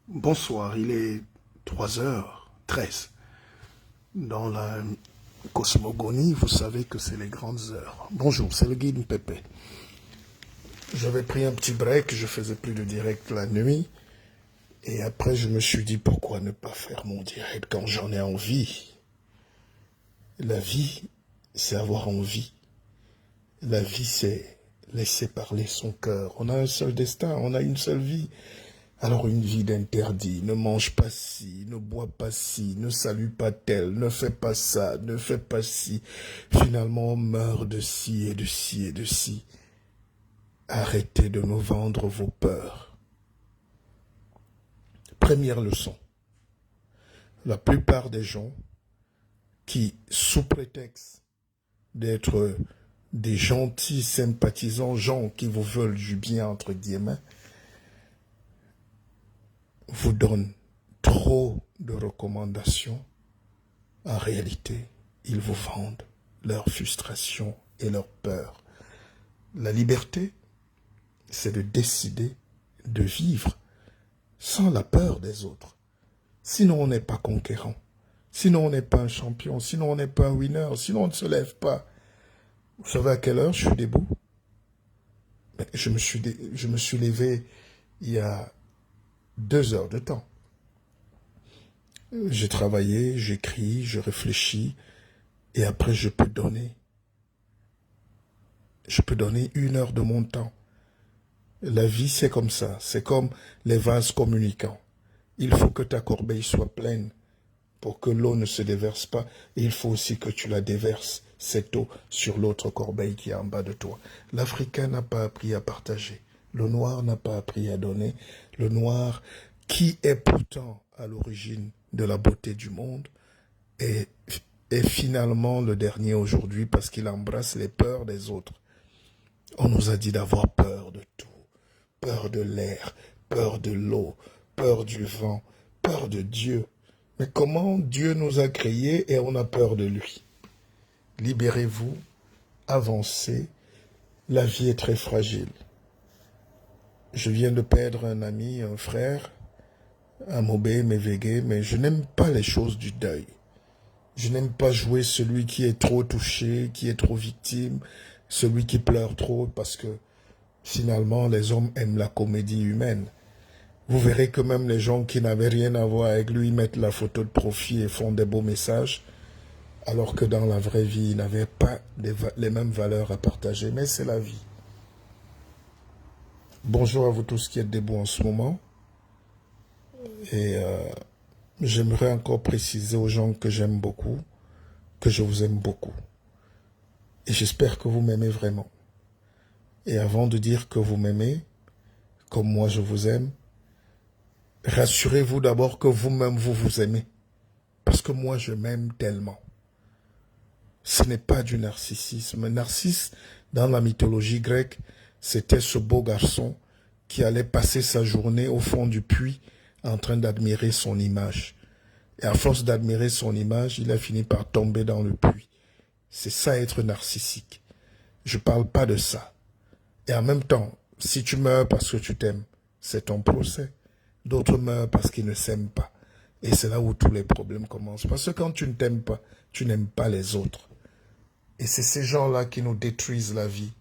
Bonsoir, il est 3h13. Dans la cosmogonie, vous savez que c'est les grandes heures. Bonjour, c'est le guide Pépé. J'avais pris un petit break, je faisais plus de direct la nuit. Et après, je me suis dit, pourquoi ne pas faire mon direct quand j'en ai envie? La vie, c'est avoir envie. La vie, c'est laisser parler son cœur. On a un seul destin, on a une seule vie. Alors une vie d'interdit, ne mange pas ci, ne bois pas ci, ne salue pas tel, ne fais pas ça, ne fais pas ci. Finalement, on meurt de ci et de ci et de ci. Arrêtez de nous vendre vos peurs. Première leçon. La plupart des gens qui, sous prétexte d'être des gentils sympathisants, gens qui vous veulent du bien, entre guillemets, vous donnent trop de recommandations. En réalité, ils vous vendent leur frustration et leur peur. La liberté, c'est de décider de vivre sans la peur des autres. Sinon, on n'est pas conquérant. Sinon, on n'est pas un champion. Sinon, on n'est pas un winner. Sinon, on ne se lève pas. Vous savez à quelle heure je suis debout? Je me suis levé il y a 2 heures de temps. J'ai travaillé, j'écris, je réfléchis, et après je peux donner. Je peux donner 1 heure de mon temps. La vie, c'est comme ça. C'est comme les vases communicants. Il faut que ta corbeille soit pleine pour que l'eau ne se déverse pas. Et il faut aussi que tu la déverses, cette eau, sur l'autre corbeille qui est en bas de toi. L'Africain n'a pas appris à partager. Le Noir n'a pas appris à donner. Le Noir, qui est pourtant à l'origine de la beauté du monde, est finalement le dernier aujourd'hui parce qu'il embrasse les peurs des autres. On nous a dit d'avoir peur de tout. Peur de l'air, peur de l'eau, peur du vent, peur de Dieu. Mais comment Dieu nous a créés et on a peur de lui? Libérez-vous, avancez, la vie est très fragile. Je viens de perdre un ami, un frère, un Mobé, Mévégué, mais je n'aime pas les choses du deuil. Je n'aime pas jouer celui qui est trop touché, qui est trop victime, celui qui pleure trop, parce que finalement, les hommes aiment la comédie humaine. Vous verrez que même les gens qui n'avaient rien à voir avec lui mettent la photo de profit et font des beaux messages, alors que dans la vraie vie, ils n'avaient pas les mêmes valeurs à partager. Mais c'est la vie. Bonjour à vous tous qui êtes debout en ce moment. Et j'aimerais encore préciser aux gens que j'aime beaucoup, que je vous aime beaucoup. Et j'espère que vous m'aimez vraiment. Et avant de dire que vous m'aimez, comme moi je vous aime, rassurez-vous d'abord que vous-même vous vous aimez. Parce que moi je m'aime tellement. Ce n'est pas du narcissisme. Narcisse, dans la mythologie grecque, c'était ce beau garçon qui allait passer sa journée au fond du puits en train d'admirer son image. Et à force d'admirer son image, il a fini par tomber dans le puits. C'est ça être narcissique. Je ne parle pas de ça. Et en même temps, si tu meurs parce que tu t'aimes, c'est ton procès. D'autres meurent parce qu'ils ne s'aiment pas. Et c'est là où tous les problèmes commencent. Parce que quand tu ne t'aimes pas, tu n'aimes pas les autres. Et c'est ces gens-là qui nous détruisent la vie,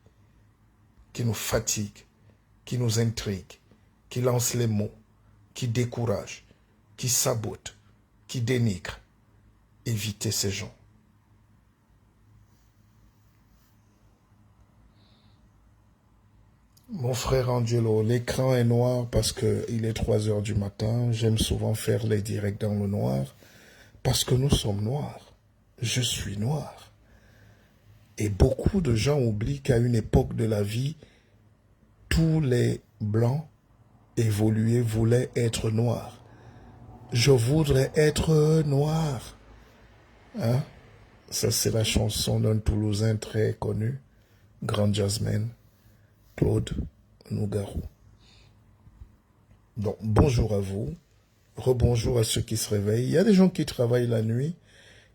qui nous fatiguent, qui nous intriguent, qui lancent les mots, qui découragent, qui sabotent, qui dénigrent. Évitez ces gens. Mon frère Angelo, l'écran est noir parce qu'il est 3 heures du matin. J'aime souvent faire les directs dans le noir parce que nous sommes noirs. Je suis noir. Et beaucoup de gens oublient qu'à une époque de la vie, tous les blancs évolués voulaient être noirs. Je voudrais être noir. Hein? Ça, c'est la chanson d'un Toulousain très connu, grand jazzman, Claude Nougaro. Donc, bonjour à vous. Rebonjour à ceux qui se réveillent. Il y a des gens qui travaillent la nuit.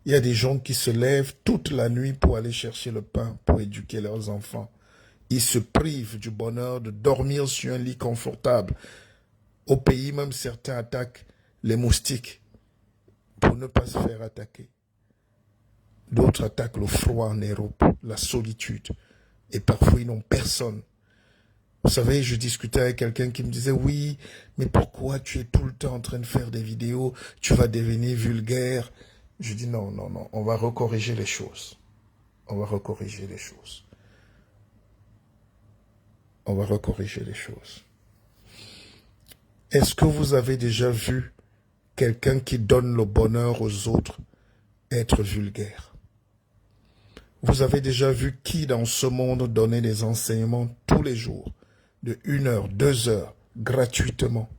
Il y a des gens qui se lèvent toute la nuit pour aller chercher le pain, pour éduquer leurs enfants. Ils se privent du bonheur de dormir sur un lit confortable Au pays, même certains attaquent les moustiques pour ne pas se faire attaquer. D'autres attaquent le froid en Europe, la solitude. Et parfois, ils n'ont personne. Vous savez, je discutais avec quelqu'un qui me disait, oui, mais pourquoi tu es tout le temps en train de faire des vidéos, tu vas devenir vulgaire. Je dis, non, non, non, on va recorriger les choses. On va recorriger les choses. On va recorriger les choses. Est-ce que vous avez déjà vu quelqu'un qui donne le bonheur aux autres être vulgaire? Vous avez déjà vu qui dans ce monde donnait des enseignements tous les jours, de 1 heure, 2 heures, gratuitement?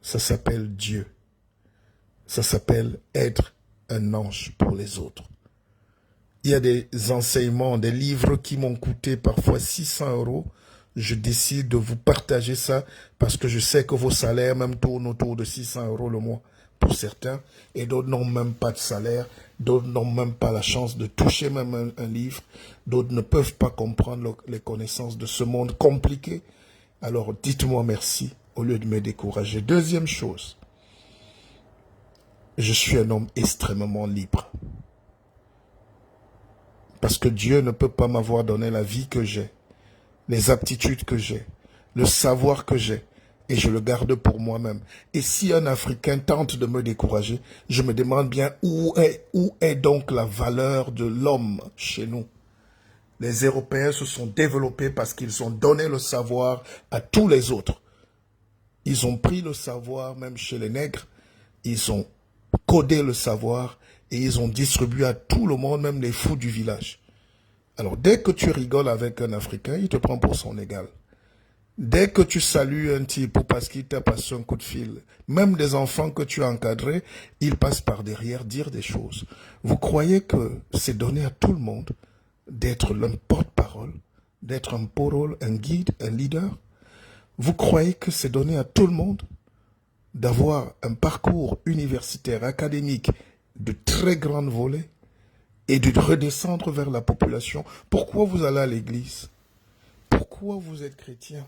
Ça s'appelle Dieu. Ça s'appelle être un ange pour les autres. Il y a des enseignements, des livres qui m'ont coûté parfois 600 €. Je décide de vous partager ça parce que je sais que vos salaires même tournent autour de 600 € le mois pour certains, et d'autres n'ont même pas de salaire, d'autres n'ont même pas la chance de toucher même un livre, d'autres ne peuvent pas comprendre les connaissances de ce monde compliqué. Alors dites-moi merci au lieu de me décourager. Deuxième chose, je suis un homme extrêmement libre. Parce que Dieu ne peut pas m'avoir donné la vie que j'ai, les aptitudes que j'ai, le savoir que j'ai, et je le garde pour moi-même. Et si un Africain tente de me décourager, je me demande bien où est donc la valeur de l'homme chez nous. Les Européens se sont développés parce qu'ils ont donné le savoir à tous les autres. Ils ont pris le savoir même chez les nègres, ils ont codé le savoir et ils ont distribué à tout le monde, même les fous du village. Alors dès que tu rigoles avec un Africain, il te prend pour son égal. Dès que tu salues un type parce qu'il t'a passé un coup de fil, même des enfants que tu as encadrés, ils passent par derrière dire des choses. Vous croyez que c'est donné à tout le monde d'être un porte-parole, d'être un porol, un guide, un leader? Vous croyez que c'est donné à tout le monde d'avoir un parcours universitaire, académique de très grande volée et de redescendre vers la population? Pourquoi vous allez à l'église? Pourquoi vous êtes chrétien?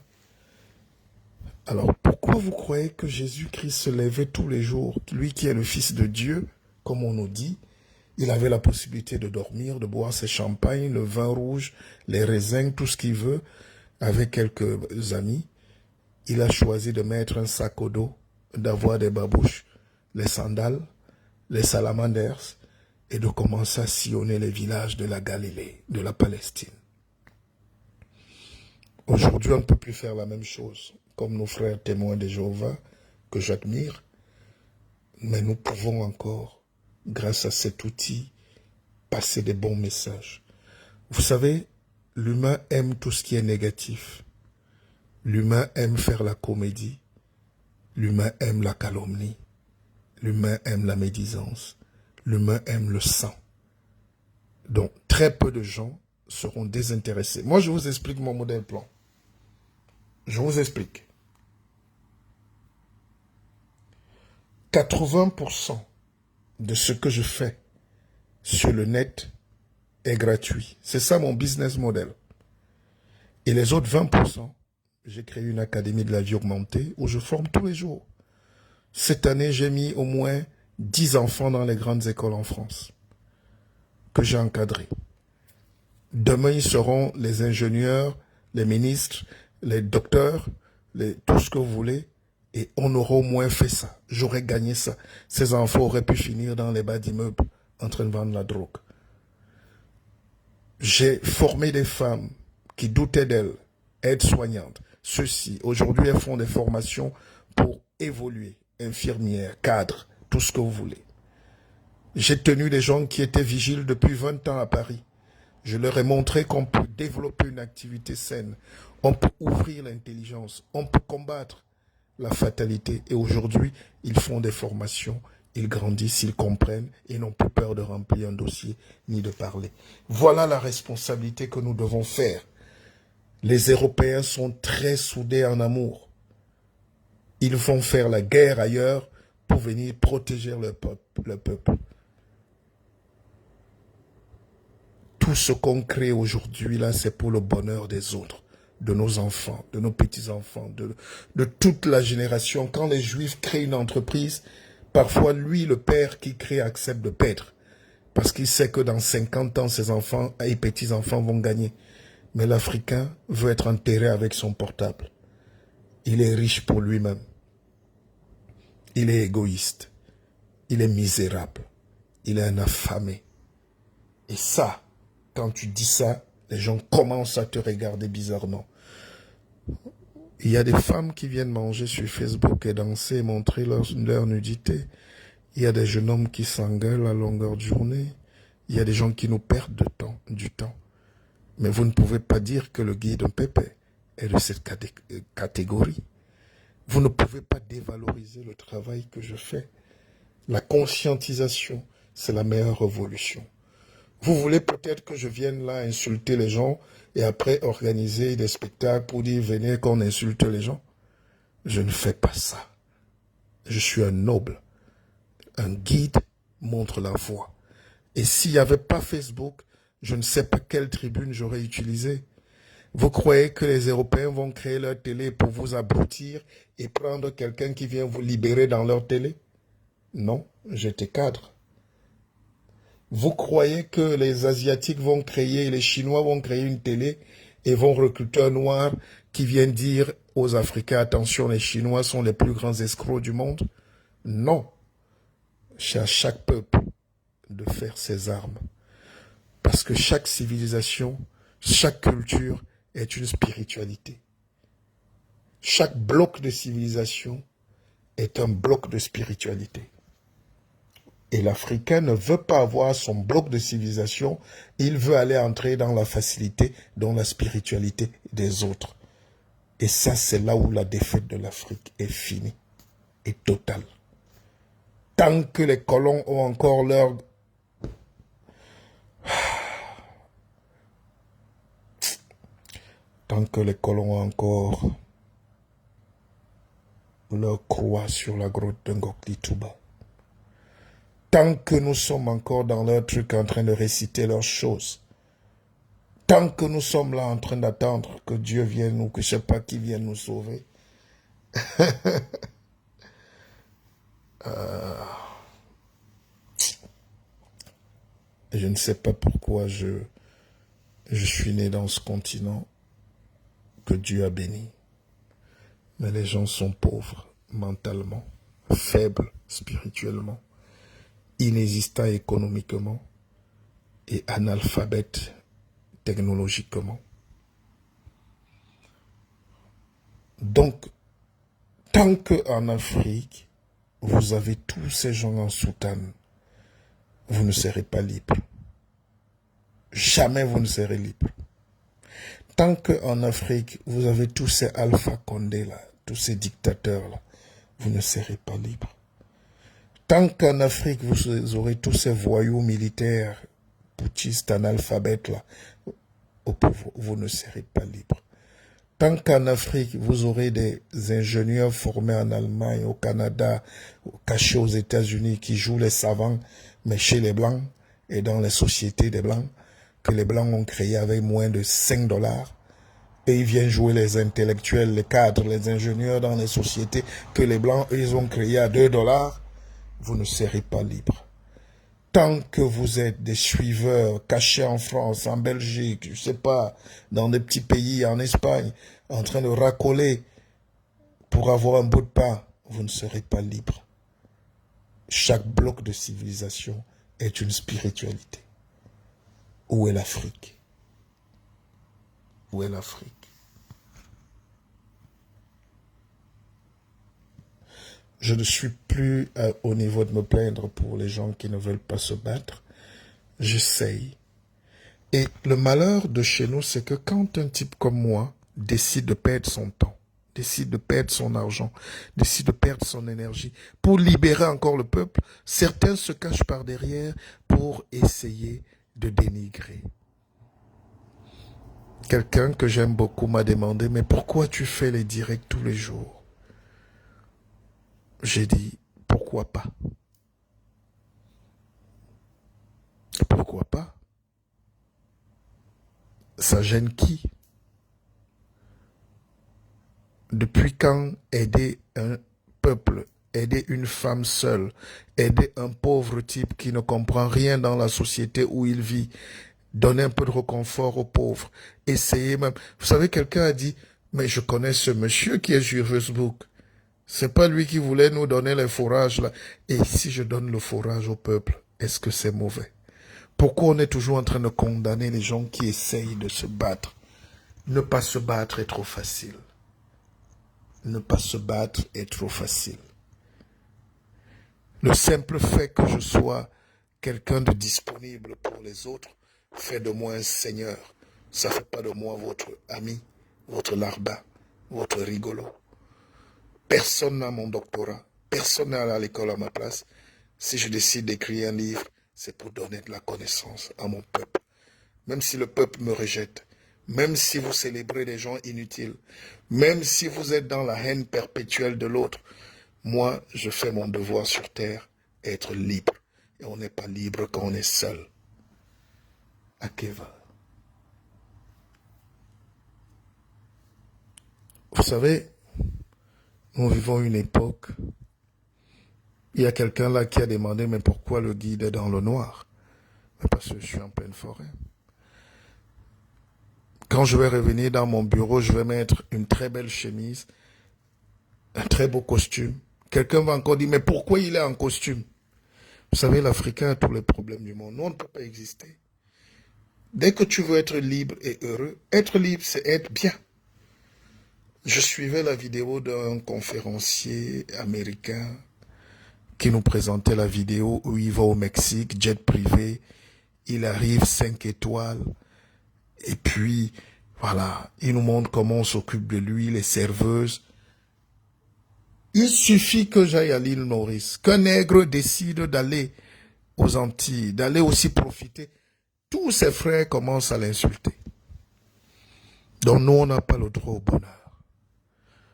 Alors, pourquoi vous croyez que Jésus-Christ se levait tous les jours, lui qui est le Fils de Dieu, comme on nous dit? Il avait la possibilité de dormir, de boire ses champagnes, le vin rouge, les raisins, tout ce qu'il veut, avec quelques amis. Il a choisi de mettre un sac au dos, d'avoir des babouches, les sandales, les salamanders, et de commencer à sillonner les villages de la Galilée, de la Palestine. Aujourd'hui, on ne peut plus faire la même chose, comme nos frères témoins de Jéhovah, que j'admire, mais nous pouvons encore, grâce à cet outil, passer des bons messages. Vous savez, l'humain aime tout ce qui est négatif. L'humain aime faire la comédie. L'humain aime la calomnie. L'humain aime la médisance. L'humain aime le sang. Donc, très peu de gens seront désintéressés. Moi, je vous explique mon modèle plan. Je vous explique. 80% de ce que je fais sur le net est gratuit. C'est ça mon business model. Et les autres 20%, j'ai créé une académie de la vie augmentée où je forme tous les jours. Cette année, j'ai mis au moins 10 enfants dans les grandes écoles en France que j'ai encadrés. Demain, ils seront les ingénieurs, les ministres, les docteurs, tout ce que vous voulez. Et on aura au moins fait ça. J'aurais gagné ça. Ces enfants auraient pu finir dans les bas d'immeubles en train de vendre la drogue. J'ai formé des femmes qui doutaient d'elles, aides-soignantes. Ceux-ci, aujourd'hui, elles font des formations pour évoluer. Infirmières, cadres, tout ce que vous voulez. J'ai tenu des gens qui étaient vigiles depuis 20 ans à Paris. Je leur ai montré qu'on peut développer une activité saine. On peut ouvrir l'intelligence. On peut combattre la fatalité. Et aujourd'hui, ils font des formations, ils grandissent, ils comprennent et n'ont plus peur de remplir un dossier ni de parler. Voilà la responsabilité que nous devons faire. Les Européens sont très soudés en amour. Ils vont faire la guerre ailleurs pour venir protéger leur peuple. Tout ce qu'on crée aujourd'hui, là, c'est pour le bonheur des autres. de nos enfants, de nos petits-enfants, de toute la génération. Quand les Juifs créent une entreprise, parfois lui, le père qui crée, accepte de perdre. Parce qu'il sait que dans 50 ans, ses enfants et petits-enfants vont gagner. Mais l'Africain veut être enterré avec son portable. Il est riche pour lui-même. Il est égoïste. Il est misérable. Il est un affamé. Et ça, quand tu dis ça, les gens commencent à te regarder bizarrement. Il y a des femmes qui viennent manger sur Facebook et danser et montrer leur nudité. Il y a des jeunes hommes qui s'engueulent à longueur de journée. Il y a des gens qui nous perdent du temps. Mais vous ne pouvez pas dire que le guide Pépé est de cette catégorie. Vous ne pouvez pas dévaloriser le travail que je fais. La conscientisation, c'est la meilleure révolution. Vous voulez peut-être que je vienne là insulter les gens et après organiser des spectacles pour dire venez qu'on insulte les gens. Je ne fais pas ça. Je suis un noble. Un guide montre la voie. Et s'il n'y avait pas Facebook, je ne sais pas quelle tribune j'aurais utilisée. Vous croyez que les Européens vont créer leur télé pour vous abrutir et prendre quelqu'un qui vient vous libérer dans leur télé? Non, j'étais cadre. Vous croyez que les Asiatiques vont créer, les Chinois vont créer une télé et vont recruter un noir qui vient dire aux Africains, attention, les Chinois sont les plus grands escrocs du monde? Non. C'est à chaque peuple de faire ses armes. Parce que chaque civilisation, chaque culture est une spiritualité. Chaque bloc de civilisation est un bloc de spiritualité. Et l'Africain ne veut pas avoir son bloc de civilisation, il veut aller entrer dans la facilité, dans la spiritualité des autres. Et ça, c'est là où la défaite de l'Afrique est finie, est totale. Tant que les colons ont encore leur... Tant que les colons ont encore leur croix sur la grotte de Ngokli Touba. Tant que nous sommes encore dans leur truc en train de réciter leurs choses. Tant que nous sommes là en train d'attendre que Dieu vienne ou que je ne sais pas qui vienne nous sauver. Je ne sais pas pourquoi je suis né dans ce continent que Dieu a béni. Mais les gens sont pauvres mentalement, faibles spirituellement, inexistants économiquement et analphabètes technologiquement. Donc, tant qu'en Afrique, vous avez tous ces gens en soutane, vous ne serez pas libre. Jamais vous ne serez libre. Tant qu'en Afrique, vous avez tous ces Alpha Condé là, tous ces dictateurs là, vous ne serez pas libre. Tant qu'en Afrique, vous aurez tous ces voyous militaires, putschistes, analphabètes là, au pouvoir, vous ne serez pas libre. Tant qu'en Afrique, vous aurez des ingénieurs formés en Allemagne, au Canada, cachés aux États-Unis, qui jouent les savants, mais chez les Blancs et dans les sociétés des Blancs, que les Blancs ont créé avec moins de 5 $, et ils viennent jouer les intellectuels, les cadres, les ingénieurs dans les sociétés que les Blancs, ils ont créé à 2 $, vous ne serez pas libre. Tant que vous êtes des suiveurs cachés en France, en Belgique, je ne sais pas, dans des petits pays, en Espagne, en train de racoler pour avoir un bout de pain, vous ne serez pas libre. Chaque bloc de civilisation est une spiritualité. Où est l'Afrique? Où est l'Afrique? Je ne suis plus au niveau de me plaindre pour les gens qui ne veulent pas se battre. J'essaye. Et le malheur de chez nous, c'est que quand un type comme moi décide de perdre son temps, décide de perdre son argent, décide de perdre son énergie pour libérer encore le peuple, certains se cachent par derrière pour essayer de dénigrer. Quelqu'un que j'aime beaucoup m'a demandé, mais pourquoi tu fais les directs tous les jours? J'ai dit, pourquoi pas? Pourquoi pas? Ça gêne qui? Depuis quand aider un peuple, aider une femme seule, aider un pauvre type qui ne comprend rien dans la société où il vit, donner un peu de réconfort aux pauvres, essayer même. Vous savez, quelqu'un a dit, mais je connais ce monsieur qui est sur Facebook. C'est pas lui qui voulait nous donner les fourrages là. Et si je donne le fourrage au peuple, est-ce que c'est mauvais? Pourquoi on est toujours en train de condamner les gens qui essayent de se battre? Ne pas se battre est trop facile. Ne pas se battre est trop facile. Le simple fait que je sois quelqu'un de disponible pour les autres fait de moi un seigneur. Ça ne fait pas de moi votre ami, votre larbin, votre rigolo. Personne n'a mon doctorat. Personne n'est à l'école à ma place. Si je décide d'écrire un livre, c'est pour donner de la connaissance à mon peuple. Même si le peuple me rejette, même si vous célébrez des gens inutiles, même si vous êtes dans la haine perpétuelle de l'autre, moi, je fais mon devoir sur terre, être libre. Et on n'est pas libre quand on est seul. Akeva. Vous savez, nous vivons une époque, il y a quelqu'un là qui a demandé, mais pourquoi le guide est dans le noir? Parce que je suis en pleine forêt. Quand je vais revenir dans mon bureau, je vais mettre une très belle chemise, un très beau costume. Quelqu'un va encore dire, mais pourquoi il est en costume? Vous savez, l'Africain a tous les problèmes du monde. Nous, on ne peut pas exister. Dès que tu veux être libre et heureux, être libre, c'est être bien. Je suivais la vidéo d'un conférencier américain qui nous présentait la vidéo où il va au Mexique, jet privé, il arrive 5 étoiles, et puis, voilà, il nous montre comment on s'occupe de lui, les serveuses. Il suffit que j'aille à l'île Maurice, qu'un nègre décide d'aller aux Antilles, d'aller aussi profiter. Tous ses frères commencent à l'insulter. Donc nous, on n'a pas le droit au bonheur.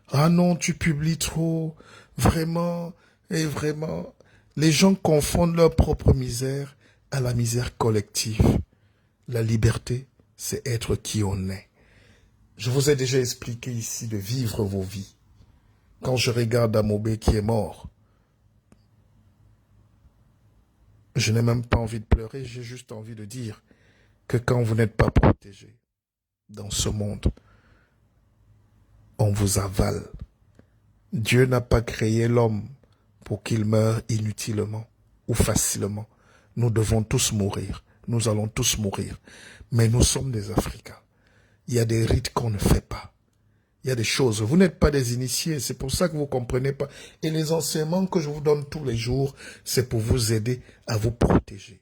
Ah non, tu publies trop, vraiment, et vraiment. Les gens confondent leur propre misère à la misère collective. La liberté, c'est être qui on est. Je vous ai déjà expliqué ici de vivre vos vies. Quand je regarde Amobé qui est mort, je n'ai même pas envie de pleurer, j'ai juste envie de dire que quand vous n'êtes pas protégé dans ce monde, on vous avale. Dieu n'a pas créé l'homme pour qu'il meure inutilement ou facilement. Nous devons tous mourir. Nous allons tous mourir. Mais nous sommes des Africains. Il y a des rites qu'on ne fait pas. Il y a des choses. Vous n'êtes pas des initiés. C'est pour ça que vous ne comprenez pas. Et les enseignements que je vous donne tous les jours, c'est pour vous aider à vous protéger.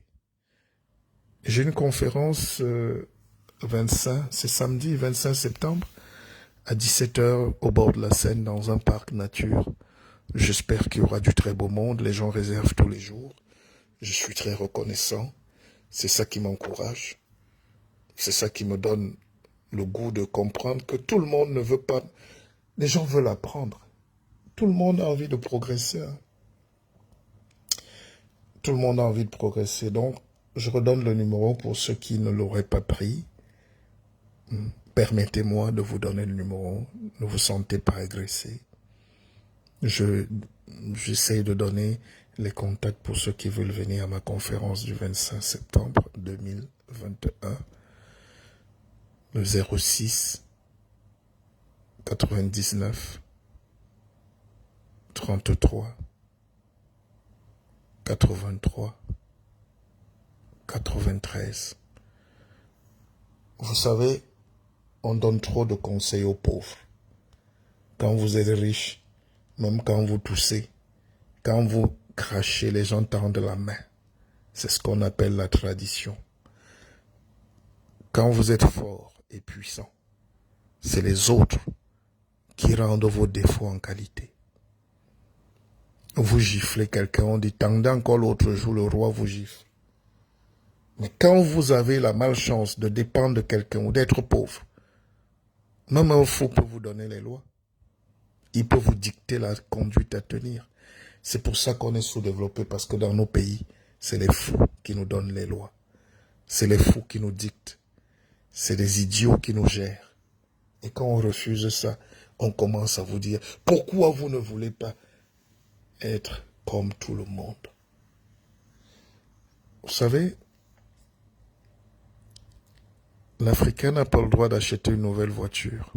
J'ai une conférence 25, c'est samedi 25 septembre, à 17 h au bord de la Seine, dans un parc nature. J'espère qu'il y aura du très beau monde. Les gens réservent tous les jours. Je suis très reconnaissant. C'est ça qui m'encourage. C'est ça qui me donne le goût de comprendre que tout le monde ne veut pas. Les gens veulent apprendre. Tout le monde a envie de progresser. Tout le monde a envie de progresser. Donc, je redonne le numéro pour ceux qui ne l'auraient pas pris. Permettez-moi de vous donner le numéro. Ne vous sentez pas agressé. J'essaie de donner les contacts pour ceux qui veulent venir à ma conférence du 25 septembre 2021. Le 06 99 33 83 93. Vous savez, on donne trop de conseils aux pauvres. Quand vous êtes riche, même quand vous toussez, quand vous crachez, les gens tendent la main. C'est ce qu'on appelle la tradition. Quand vous êtes fort et puissant, c'est les autres qui rendent vos défauts en qualité. Vous giflez quelqu'un, on dit, tendez encore l'autre jour, le roi vous gifle. Mais quand vous avez la malchance de dépendre de quelqu'un ou d'être pauvre, même un fou peut vous donner les lois. Il peut vous dicter la conduite à tenir. C'est pour ça qu'on est sous-développé, parce que dans nos pays, c'est les fous qui nous donnent les lois. C'est les fous qui nous dictent. C'est les idiots qui nous gèrent. Et quand on refuse ça, on commence à vous dire, pourquoi vous ne voulez pas être comme tout le monde? Vous savez, l'Africain n'a pas le droit d'acheter une nouvelle voiture.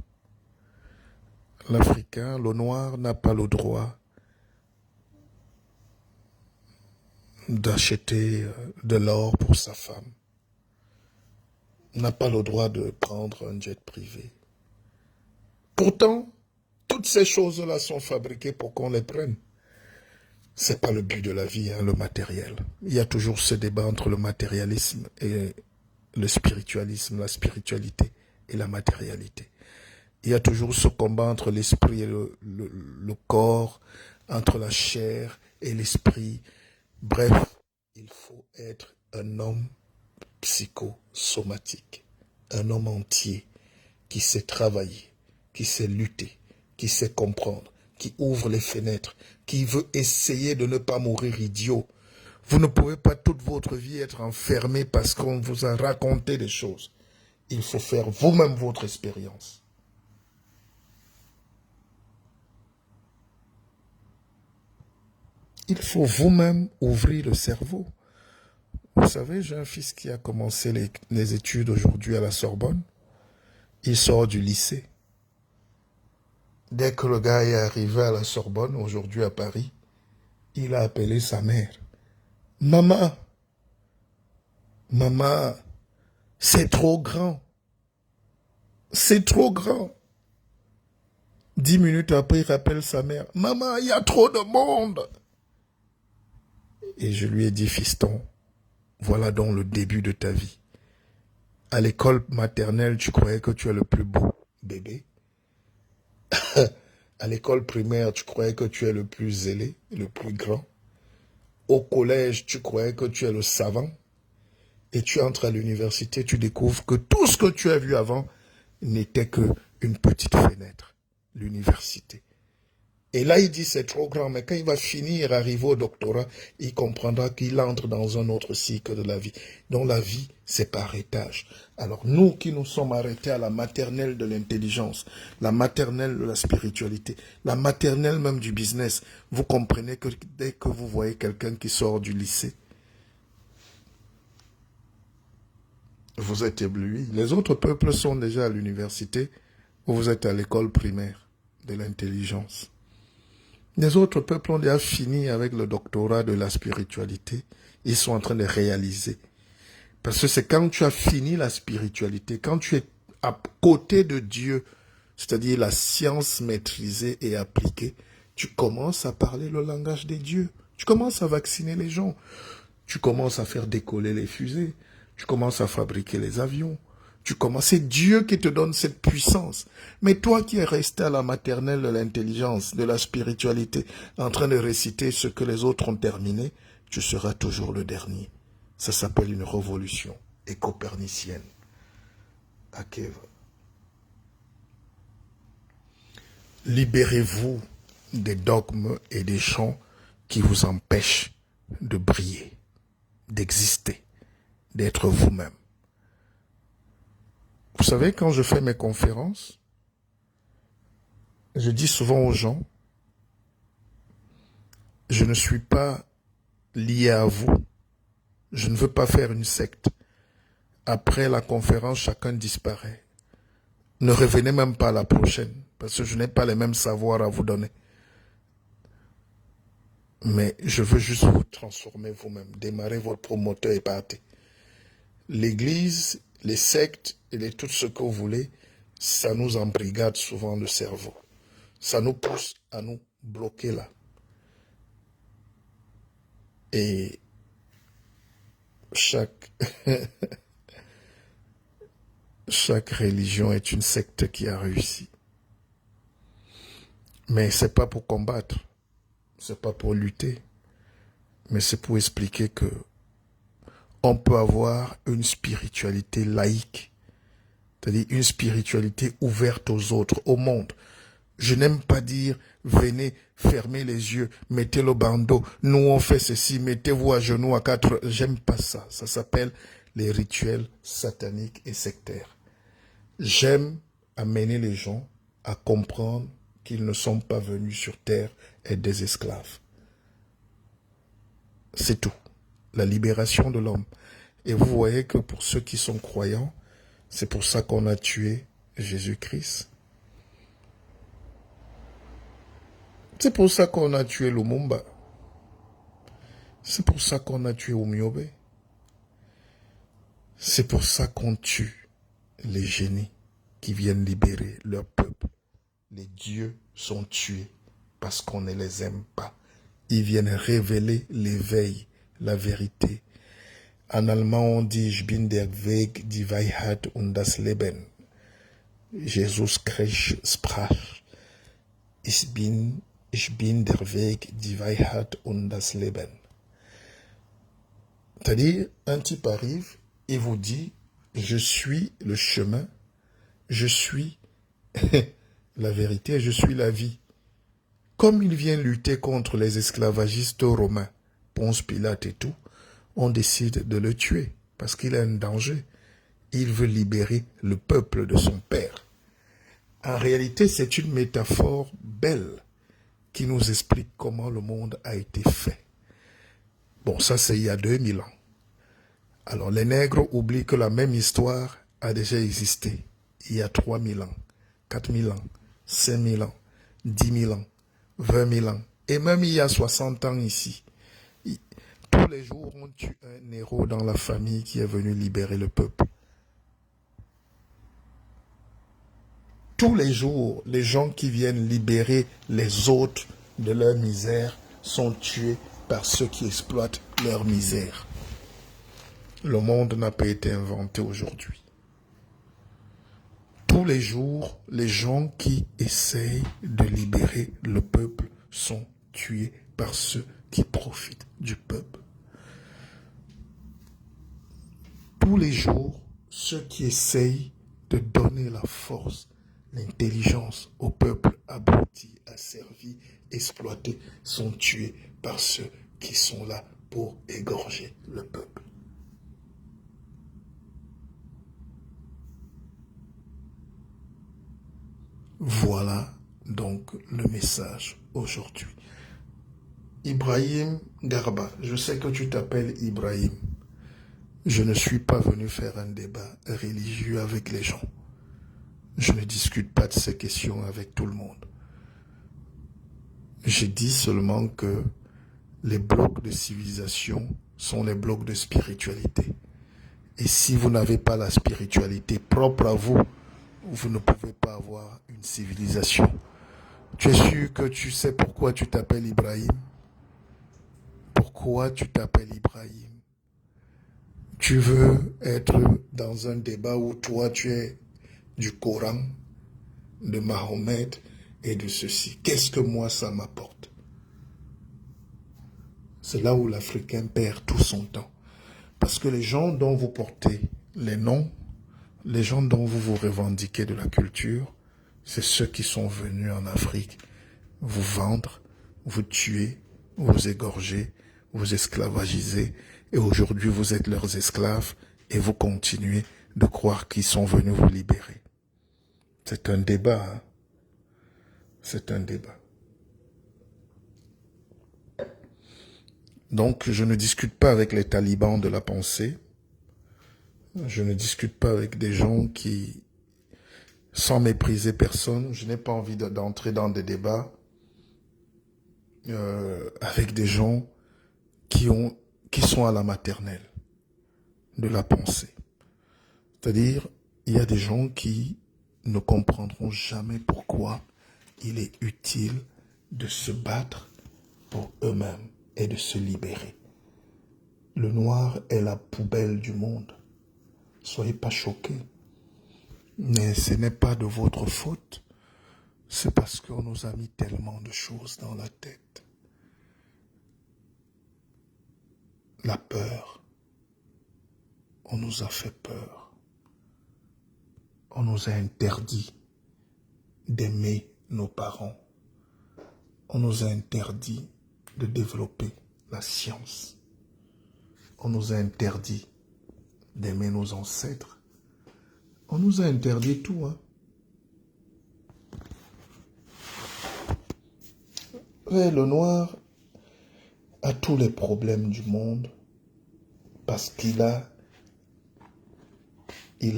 L'Africain, le noir, n'a pas le droit d'acheter de l'or pour sa femme. N'a pas le droit de prendre un jet privé. Pourtant, toutes ces choses-là sont fabriquées pour qu'on les prenne. C'est pas le but de la vie, hein, le matériel. Il y a toujours ce débat entre le matérialisme et le spiritualisme, la spiritualité et la matérialité. Il y a toujours ce combat entre l'esprit et le corps, entre la chair et l'esprit. Bref, il faut être un homme psychosomatique, un homme entier qui sait travailler, qui sait lutter, qui sait comprendre, qui ouvre les fenêtres, qui veut essayer de ne pas mourir idiot. Vous ne pouvez pas toute votre vie être enfermé parce qu'on vous a raconté des choses. Il faut faire vous-même votre expérience. Il faut vous-même ouvrir le cerveau. Vous savez, j'ai un fils qui a commencé les études aujourd'hui à la Sorbonne. Il sort du lycée. Dès que le gars est arrivé à la Sorbonne, aujourd'hui à Paris, il a appelé sa mère. Maman, maman, c'est trop grand. C'est trop grand. 10 minutes après, il rappelle sa mère. Maman, il y a trop de monde. Et je lui ai dit, fiston, voilà donc le début de ta vie. À l'école maternelle, tu croyais que tu es le plus beau bébé. À l'école primaire, tu croyais que tu es le plus zélé, le plus grand. Au collège, tu croyais que tu es le savant. Et tu entres à l'université, tu découvres que tout ce que tu as vu avant n'était qu'une petite fenêtre, l'université. Et là, il dit c'est trop grand, mais quand il va finir, arriver au doctorat, il comprendra qu'il entre dans un autre cycle de la vie. Donc la vie, c'est par étage. Alors nous qui nous sommes arrêtés à la maternelle de l'intelligence, la maternelle de la spiritualité, la maternelle même du business, vous comprenez que dès que vous voyez quelqu'un qui sort du lycée, vous êtes ébloui. Les autres peuples sont déjà à l'université, vous êtes à l'école primaire de l'intelligence. Les autres peuples ont déjà fini avec le doctorat de la spiritualité. Ils sont en train de réaliser. Parce que c'est quand tu as fini la spiritualité, quand tu es à côté de Dieu, c'est-à-dire la science maîtrisée et appliquée, tu commences à parler le langage des dieux. Tu commences à vacciner les gens. Tu commences à faire décoller les fusées. Tu commences à fabriquer les avions. C'est Dieu qui te donne cette puissance. Mais toi qui es resté à la maternelle de l'intelligence, de la spiritualité, en train de réciter ce que les autres ont terminé, tu seras toujours le dernier. Ça s'appelle une révolution écopernicienne. Akeva. Libérez-vous des dogmes et des chants qui vous empêchent de briller, d'exister, d'être vous-même. Vous savez, quand je fais mes conférences, je dis souvent aux gens, je ne suis pas lié à vous. Je ne veux pas faire une secte. Après la conférence, chacun disparaît. Ne revenez même pas à la prochaine, parce que je n'ai pas les mêmes savoirs à vous donner. Mais je veux juste vous transformer vous-même, démarrer votre promoteur et partir. L'église, les sectes et tout ce que vous voulez, ça nous embrigade souvent le cerveau. Ça nous pousse à nous bloquer là. Et chaque religion est une secte qui a réussi. Mais c'est pas pour combattre, c'est pas pour lutter, mais c'est pour expliquer que on peut avoir une spiritualité laïque, c'est-à-dire une spiritualité ouverte aux autres, au monde. Je n'aime pas dire, venez, fermez les yeux, mettez le bandeau, nous on fait ceci, mettez-vous à genoux à 4. J'aime pas ça. Ça s'appelle les rituels sataniques et sectaires. J'aime amener les gens à comprendre qu'ils ne sont pas venus sur terre être des esclaves. C'est tout. La libération de l'homme. Et vous voyez que pour ceux qui sont croyants, c'est pour ça qu'on a tué Jésus-Christ. C'est pour ça qu'on a tué Lumumba. C'est pour ça qu'on a tué Umyobe. C'est pour ça qu'on tue les génies qui viennent libérer leur peuple. Les dieux sont tués parce qu'on ne les aime pas. Ils viennent révéler l'éveil, la vérité. En allemand, on dit « Ich bin der Weg, die Wahrheit und das Leben ». Jesus Christ sprach « Ich bin der Weg, die Wahrheit und das Leben ». C'est-à-dire, un type arrive et vous dit « Je suis le chemin, je suis la vérité, je suis la vie ». Comme il vient lutter contre les esclavagistes romains, Ponce Pilate et tout, on décide de le tuer parce qu'il est un danger. Il veut libérer le peuple de son père. En réalité, c'est une métaphore belle qui nous explique comment le monde a été fait. Bon, ça c'est il y a 2000 ans. Alors les nègres oublient que la même histoire a déjà existé il y a 3000 ans, 4000 ans, 5000 ans, 10 000 ans, 20 000 ans. Et même il y a 60 ans ici. Tous les jours, on tue un héros dans la famille qui est venu libérer le peuple. Tous les jours, les gens qui viennent libérer les autres de leur misère sont tués par ceux qui exploitent leur misère. Le monde n'a pas été inventé aujourd'hui. Tous les jours, les gens qui essayent de libérer le peuple sont tués par ceux qui profitent du peuple. Tous les jours, ceux qui essayent de donner la force, l'intelligence au peuple abruti, asservi, exploité, sont tués par ceux qui sont là pour égorger le peuple. Voilà donc le message aujourd'hui. Ibrahim Garba, je sais que tu t'appelles Ibrahim. Je ne suis pas venu faire un débat religieux avec les gens. Je ne discute pas de ces questions avec tout le monde. Je dis seulement que les blocs de civilisation sont les blocs de spiritualité. Et si vous n'avez pas la spiritualité propre à vous, vous ne pouvez pas avoir une civilisation. Tu es sûr que tu sais pourquoi tu t'appelles Ibrahim? Pourquoi tu t'appelles Ibrahim? Tu veux être dans un débat où toi tu es du Coran, de Mahomet et de ceci. Qu'est-ce que moi ça m'apporte? C'est là où l'Africain perd tout son temps. Parce que les gens dont vous portez les noms, les gens dont vous vous revendiquez de la culture, c'est ceux qui sont venus en Afrique vous vendre, vous tuer, vous égorger, vous esclavagiser, et aujourd'hui vous êtes leurs esclaves et vous continuez de croire qu'ils sont venus vous libérer. C'est un débat, hein? C'est un débat. Donc je ne discute pas avec les talibans de la pensée, je ne discute pas avec des gens qui, sans mépriser personne, je n'ai pas envie d'entrer dans des débats avec des gens qui sont à la maternelle de la pensée. C'est-à-dire, il y a des gens qui ne comprendront jamais pourquoi il est utile de se battre pour eux-mêmes et de se libérer. Le noir est la poubelle du monde. Soyez pas choqués. Mais ce n'est pas de votre faute. C'est parce qu'on nous a mis tellement de choses dans la tête. La peur. On nous a fait peur. On nous a interdit d'aimer nos parents. On nous a interdit de développer la science. On nous a interdit d'aimer nos ancêtres. On nous a interdit tout, hein. Ouais, le noir a tous les problèmes du monde parce il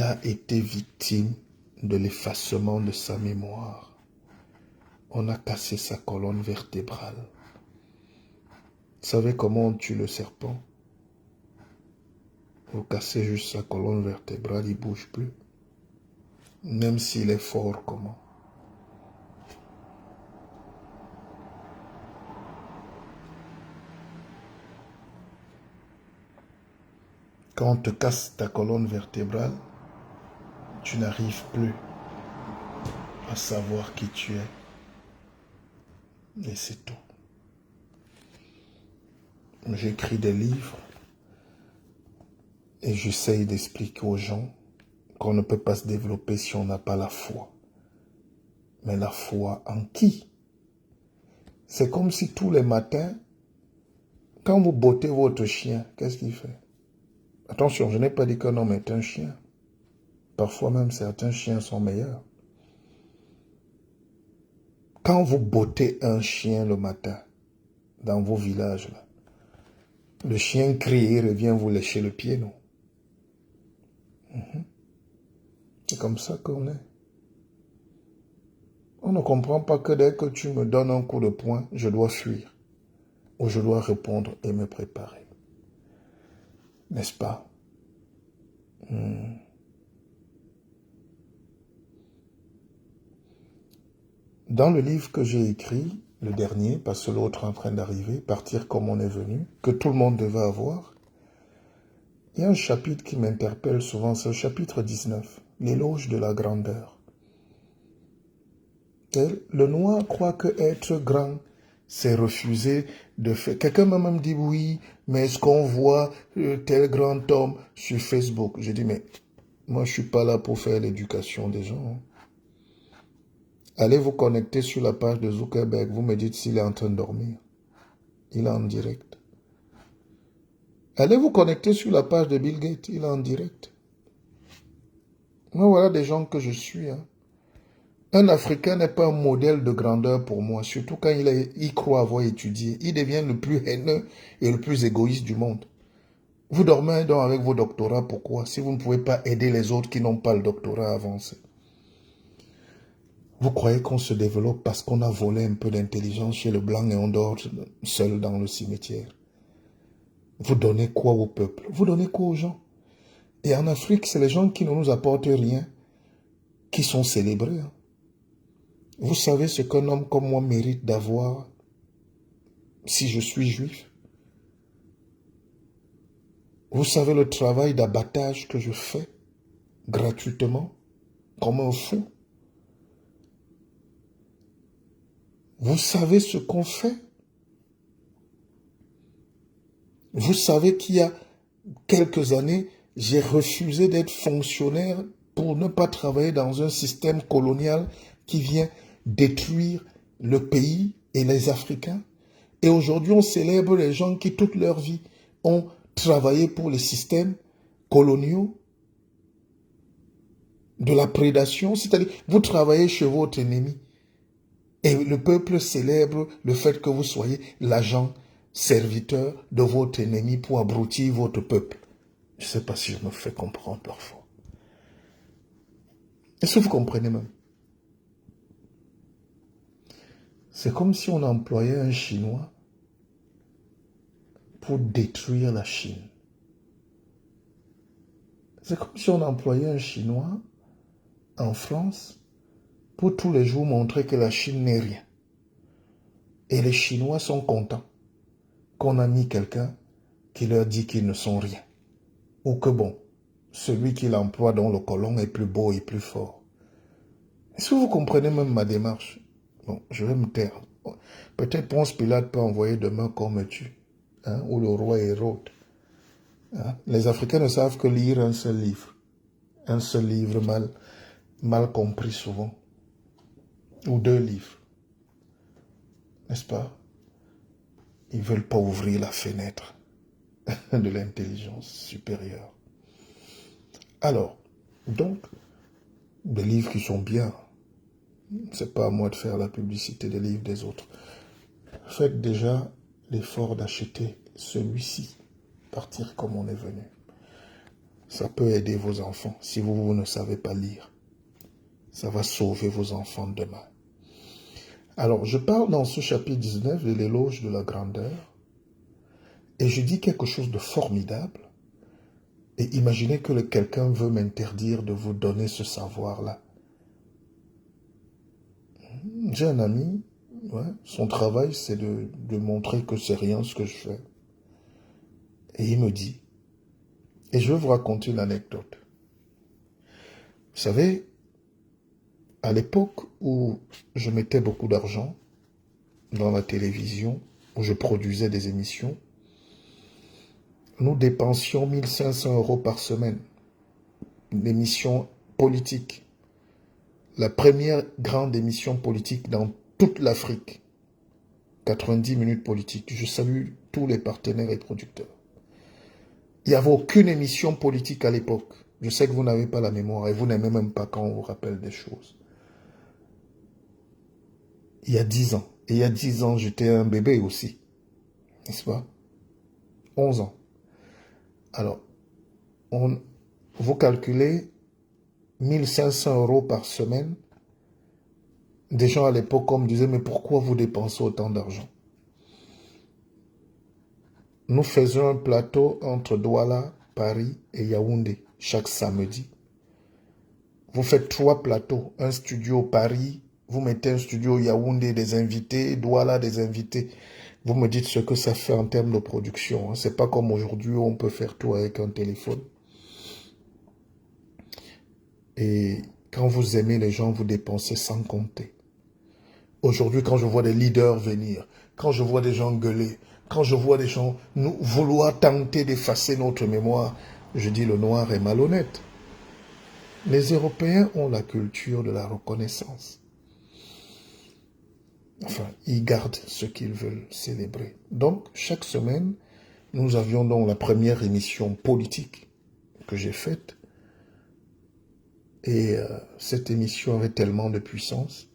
a été victime de l'effacement de sa mémoire. On a cassé sa colonne vertébrale. Vous savez comment on tue le serpent? Vous cassez juste sa colonne vertébrale, il ne bouge plus. Même s'il est fort, comment? Quand on te casse ta colonne vertébrale, tu n'arrives plus à savoir qui tu es. Et c'est tout. J'écris des livres et j'essaye d'expliquer aux gens qu'on ne peut pas se développer si on n'a pas la foi. Mais la foi en qui? C'est comme si tous les matins, quand vous bottez votre chien, qu'est-ce qu'il fait? Attention, je n'ai pas dit qu'un homme est un chien. Parfois même, certains chiens sont meilleurs. Quand vous bottez un chien le matin, dans vos villages, là, le chien crie et revient vous lécher le pied, non? C'est comme ça qu'on est. On ne comprend pas que dès que tu me donnes un coup de poing, je dois fuir. Ou je dois répondre et me préparer. N'est-ce pas? Dans le livre que j'ai écrit, le dernier, parce que l'autre est en train d'arriver, Partir comme on est venu, que tout le monde devait avoir, il y a un chapitre qui m'interpelle souvent, c'est le chapitre 19, l'éloge de la grandeur. Et le noir croit que être grand, c'est refuser de faire. Quelqu'un m'a même dit oui, mais est-ce qu'on voit tel grand homme sur Facebook? J'ai dit, mais moi je suis pas là pour faire l'éducation des gens. Allez vous connecter sur la page de Zuckerberg, vous me dites s'il est en train de dormir. Il est en direct. Allez vous connecter sur la page de Bill Gates, il est en direct. Moi, voilà des gens que je suis. Un Africain n'est pas un modèle de grandeur pour moi, surtout quand il croit avoir étudié. Il devient le plus haineux et le plus égoïste du monde. Vous dormez donc avec vos doctorats, pourquoi? Si vous ne pouvez pas aider les autres qui n'ont pas le doctorat à avancer. Vous croyez qu'on se développe parce qu'on a volé un peu d'intelligence chez le blanc et on dort seul dans le cimetière. Vous donnez quoi au peuple? Vous donnez quoi aux gens? Et en Afrique, c'est les gens qui ne nous apportent rien qui sont célébrés. Vous savez ce qu'un homme comme moi mérite d'avoir si je suis juif? Vous savez le travail d'abattage que je fais gratuitement, comme un fou? Vous savez ce qu'on fait? Vous savez qu'il y a quelques années, j'ai refusé d'être fonctionnaire pour ne pas travailler dans un système colonial qui vient détruire le pays et les Africains. Et aujourd'hui, on célèbre les gens qui, toute leur vie, ont travaillé pour les systèmes coloniaux de la prédation. C'est-à-dire, vous travaillez chez votre ennemi. Et le peuple célèbre le fait que vous soyez l'agent serviteur de votre ennemi pour abrutir votre peuple. Je ne sais pas si je me fais comprendre parfois. Est-ce que vous comprenez même? C'est comme si on employait un Chinois pour détruire la Chine. C'est comme si on employait un Chinois en France pour tous les jours montrer que la Chine n'est rien. Et les Chinois sont contents qu'on a mis quelqu'un qui leur dit qu'ils ne sont rien. Ou que bon, celui qui l'emploie dans le colon est plus beau et plus fort. Est-ce que vous comprenez même ma démarche? Bon, je vais me taire. Peut-être Ponce Pilate peut envoyer demain qu'on me tue. Ou le roi Hérode. Les Africains ne savent que lire un seul livre. Un seul livre mal compris souvent. Ou deux livres. N'est-ce pas? Ils ne veulent pas ouvrir la fenêtre de l'intelligence supérieure. Alors, donc, des livres qui sont bien. C'est pas à moi de faire la publicité des livres des autres. faites déjà l'effort d'acheter celui-ci. Partir comme on est venu. Ça peut aider vos enfants. Si vous ne savez pas lire, ça va sauver vos enfants demain. Alors, je parle dans ce chapitre 19 de l'éloge de la grandeur. Et je dis quelque chose de formidable. Et imaginez que quelqu'un veut m'interdire de vous donner ce savoir-là. J'ai un ami, son travail, c'est de montrer que c'est rien ce que je fais. Et il me dit, et je vais vous raconter une anecdote. Vous savez, à l'époque où je mettais beaucoup d'argent dans la télévision, où je produisais des émissions, nous dépensions 1500 € par semaine. Une émission politique. La première grande émission politique dans toute l'Afrique. 90 minutes politiques. Je salue tous les partenaires et producteurs. Il n'y avait aucune émission politique à l'époque. Je sais que vous n'avez pas la mémoire et vous n'aimez même pas quand on vous rappelle des choses. Il y a 10 ans. Et il y a 10 ans, j'étais un bébé aussi. N'est-ce pas? 11 ans. Alors, vous calculez 1500 € par semaine. Des gens à l'époque me disaient, mais pourquoi vous dépensez autant d'argent? Nous faisions un plateau entre Douala, Paris et Yaoundé chaque samedi. Vous faites 3 plateaux, un studio Paris, vous mettez un studio Yaoundé des invités, Douala des invités. Vous me dites ce que ça fait en termes de production. C'est pas comme aujourd'hui où on peut faire tout avec un téléphone. Et quand vous aimez les gens, vous dépensez sans compter. Aujourd'hui, quand je vois des leaders venir, quand je vois des gens gueuler, quand je vois des gens vouloir tenter d'effacer notre mémoire, je dis le noir est malhonnête. Les Européens ont la culture de la reconnaissance. Enfin, ils gardent ce qu'ils veulent célébrer. Donc, chaque semaine, nous avions donc la première émission politique que j'ai faite. Et cette émission avait tellement de puissance.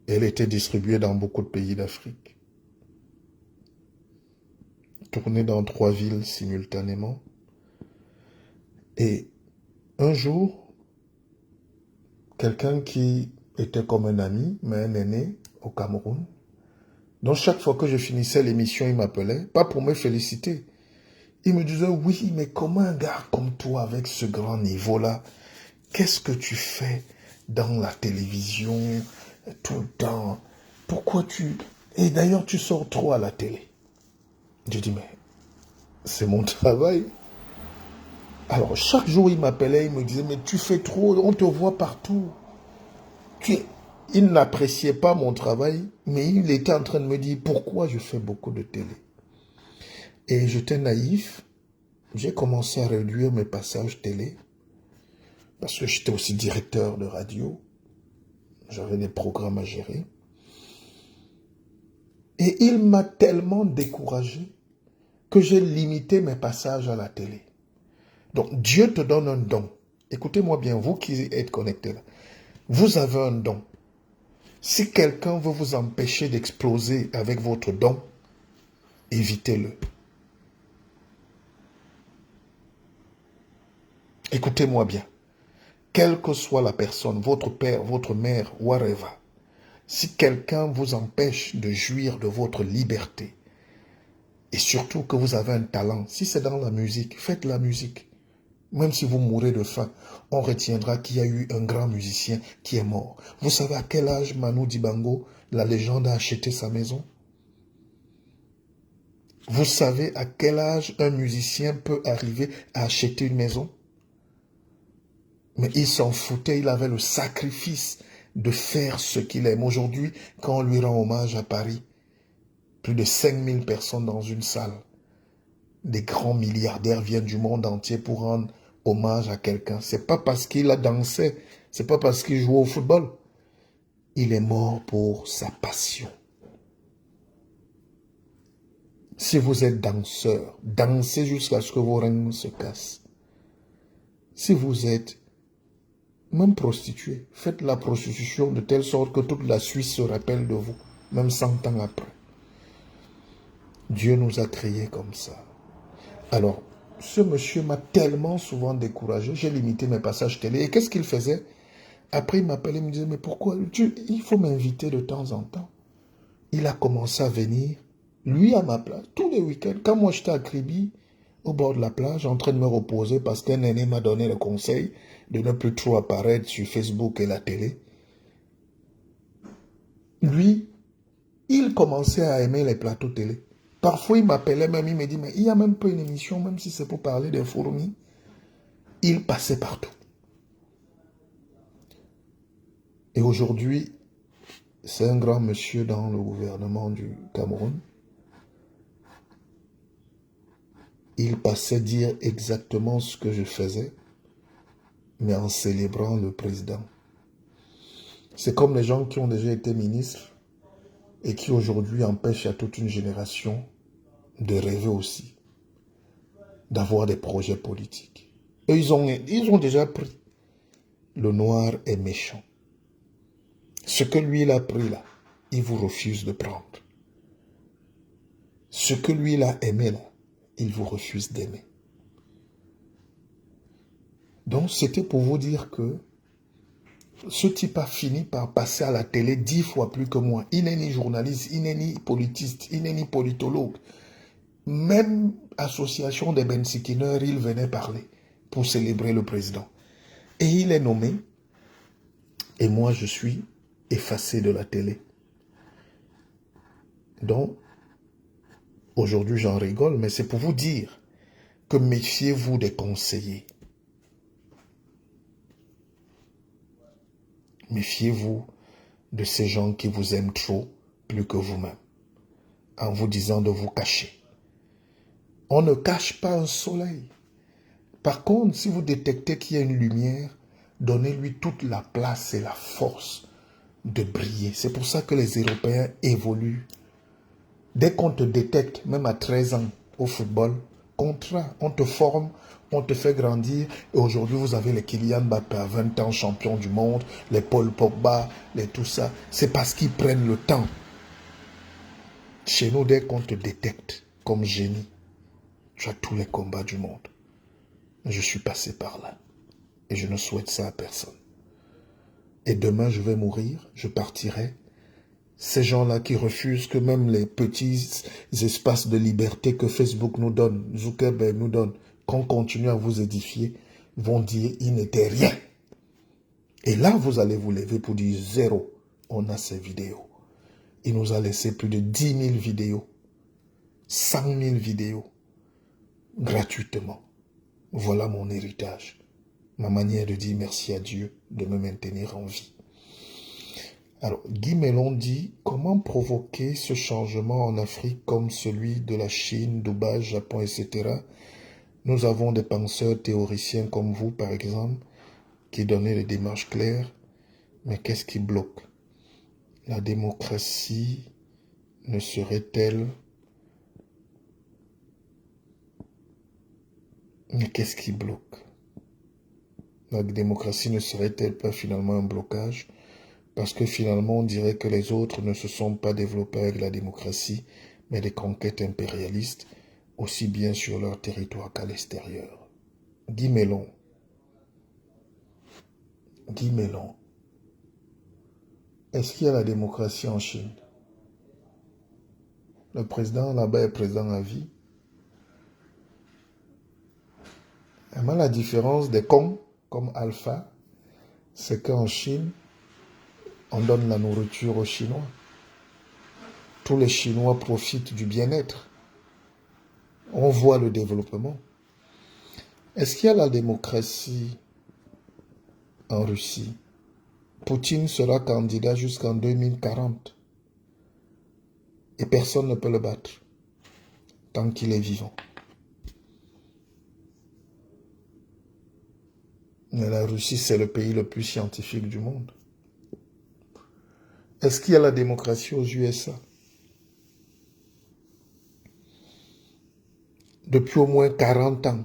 Elle était distribuée dans beaucoup de pays d'Afrique. Tournée dans 3 villes simultanément. Et un jour, quelqu'un qui était comme un ami, mais un aîné au Cameroun, donc chaque fois que je finissais l'émission, il m'appelait, pas pour me féliciter. Il me disait, oui, mais comment un gars comme toi, avec ce grand niveau-là, qu'est-ce que tu fais dans la télévision tout le temps? Pourquoi tu... Et d'ailleurs, tu sors trop à la télé. J'ai dit, mais c'est mon travail. Alors, chaque jour, il m'appelait, il me disait, mais tu fais trop, on te voit partout. Il n'appréciait pas mon travail, mais il était en train de me dire pourquoi je fais beaucoup de télé. Et j'étais naïf. J'ai commencé à réduire mes passages télé, parce que j'étais aussi directeur de radio. J'avais des programmes à gérer. Et il m'a tellement découragé que j'ai limité mes passages à la télé. Donc, Dieu te donne un don. Écoutez-moi bien, vous qui êtes connectés là. Vous avez un don. Si quelqu'un veut vous empêcher d'exploser avec votre don, évitez-le. Écoutez-moi bien. Quelle que soit la personne, votre père, votre mère, whatever, si quelqu'un vous empêche de jouir de votre liberté, et surtout que vous avez un talent, si c'est dans la musique, faites la musique. Même si vous mourrez de faim, on retiendra qu'il y a eu un grand musicien qui est mort. Vous savez à quel âge Manu Dibango, la légende, a acheté sa maison? Vous savez à quel âge un musicien peut arriver à acheter une maison? Mais il s'en foutait, il avait le sacrifice de faire ce qu'il aime. Aujourd'hui, quand on lui rend hommage à Paris, plus de 5000 personnes dans une salle. Des grands milliardaires viennent du monde entier pour rendre hommage à quelqu'un. C'est pas parce qu'il a dansé, c'est pas parce qu'il joue au football. Il est mort pour sa passion. Si vous êtes danseur, dansez jusqu'à ce que vos reins se cassent. Si vous êtes même prostituée. Faites la prostitution de telle sorte que toute la Suisse se rappelle de vous, même 100 ans après. Dieu nous a créés comme ça. Alors, ce monsieur m'a tellement souvent découragé, j'ai limité mes passages télé. Et qu'est-ce qu'il faisait? Après, il m'appelait, il me disait, mais pourquoi? Il faut m'inviter de temps en temps. Il a commencé à venir, lui à ma place, tous les week-ends. Quand moi j'étais à Kribi, au bord de la plage, en train de me reposer, parce qu'un aîné m'a donné le conseil de ne plus trop apparaître sur Facebook et la télé. Lui, il commençait à aimer les plateaux télé. Parfois, il m'appelait même, il me dit, mais il n'y a même pas une émission, même si c'est pour parler des fourmis. Il passait partout. Et aujourd'hui, c'est un grand monsieur dans le gouvernement du Cameroun. Il passait dire exactement ce que je faisais, mais en célébrant le président. C'est comme les gens qui ont déjà été ministres et qui aujourd'hui empêchent à toute une génération de rêver aussi, d'avoir des projets politiques. Et ils ont déjà pris. Le noir est méchant. Ce que lui, il a pris là, il vous refuse de prendre. Ce que lui, il a aimé là, il vous refuse d'aimer. Donc, c'était pour vous dire que ce type a fini par passer à la télé 10 fois plus que moi. Il n'est ni journaliste, il n'est ni politiste, il n'est ni politologue. Même association des Bensikineurs, il venait parler pour célébrer le président. Et il est nommé. Et moi, je suis effacé de la télé. Donc, aujourd'hui, j'en rigole, mais c'est pour vous dire que méfiez-vous des conseillers. Méfiez-vous de ces gens qui vous aiment trop, plus que vous-même, en vous disant de vous cacher. On ne cache pas un soleil. Par contre, si vous détectez qu'il y a une lumière, donnez-lui toute la place et la force de briller. C'est pour ça que les Européens évoluent. Dès qu'on te détecte, même à 13 ans, au football, contrat, on te forme, on te fait grandir. Et aujourd'hui, vous avez les Kylian Mbappé à 20 ans, champion du monde, les Paul Pogba, les tout ça. C'est parce qu'ils prennent le temps. Chez nous, dès qu'on te détecte comme génie, tu as tous les combats du monde. Je suis passé par là. Et je ne souhaite ça à personne. Et demain, je vais mourir, je partirai. Ces gens-là qui refusent que même les petits espaces de liberté que Facebook nous donne, Zuckerberg nous donne, qu'on continue à vous édifier, vont dire « il n'était rien ». Et là, vous allez vous lever pour dire « zéro ». On a ces vidéos. Il nous a laissé plus de 10 000 vidéos, 100 000 vidéos, gratuitement. Voilà mon héritage, ma manière de dire merci à Dieu de me maintenir en vie. Alors, Guy Mellon dit, comment provoquer ce changement en Afrique comme celui de la Chine, Dubaï, Japon, etc. Nous avons des penseurs théoriciens comme vous, par exemple, qui donnaient des démarches claires. Mais qu'est-ce qui bloque? La démocratie ne serait-elle... Mais qu'est-ce qui bloque? La démocratie ne serait-elle pas finalement un blocage? Parce que finalement, on dirait que les autres ne se sont pas développés avec la démocratie, mais des conquêtes impérialistes, aussi bien sur leur territoire qu'à l'extérieur. Guy Mellon. Guy Mellon. Est-ce qu'il y a la démocratie en Chine? Le président là-bas est président à vie. Vraiment, la différence des cons comme Alpha, c'est qu'en Chine, on donne la nourriture aux Chinois. Tous les Chinois profitent du bien-être. On voit le développement. Est-ce qu'il y a la démocratie en Russie? Poutine sera candidat jusqu'en 2040. Et personne ne peut le battre tant qu'il est vivant. Mais la Russie, c'est le pays le plus scientifique du monde. Est-ce qu'il y a la démocratie aux USA? Depuis au moins 40 ans,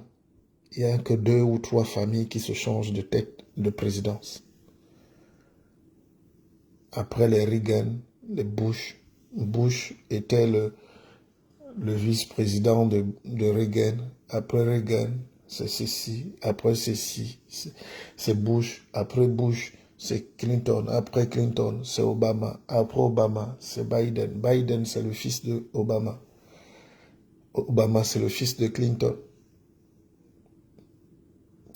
il n'y a que 2 ou 3 familles qui se changent de tête. de présidence. Après les Reagan, les Bush. Bush était le vice-président de Reagan. Après Reagan, c'est ceci. Après ceci, c'est Bush. Après Bush, c'est Clinton. Après Clinton, c'est Obama. Après Obama, c'est Biden. Biden, c'est le fils de Obama. Obama, c'est le fils de Clinton.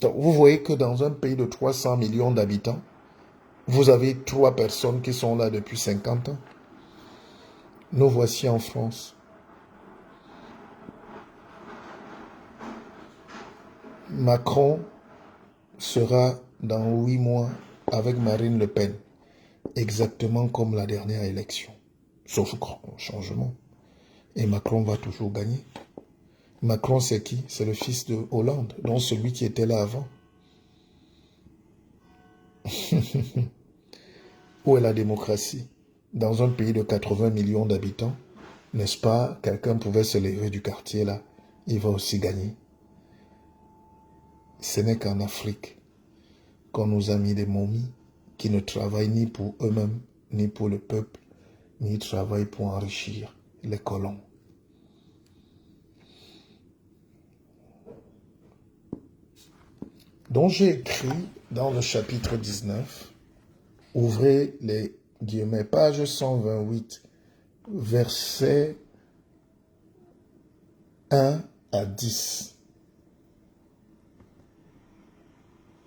Donc, vous voyez que dans un pays de 300 millions d'habitants, vous avez 3 personnes qui sont là depuis 50 ans. Nous voici en France. Macron sera dans 8 mois avec Marine Le Pen, exactement comme la dernière élection, sauf grand changement. Et Macron va toujours gagner. Macron, c'est qui? C'est le fils de Hollande, donc celui qui était là avant. Où est la démocratie? Dans un pays de 80 millions d'habitants, n'est-ce pas? Quelqu'un pouvait se lever du quartier là, il va aussi gagner. Ce n'est qu'en Afrique qu'on nous a mis des momies qui ne travaillent ni pour eux-mêmes, ni pour le peuple, ni travaillent pour enrichir les colons. Donc j'ai écrit dans le chapitre 19, ouvrez les guillemets, page 128, versets 1 à 10.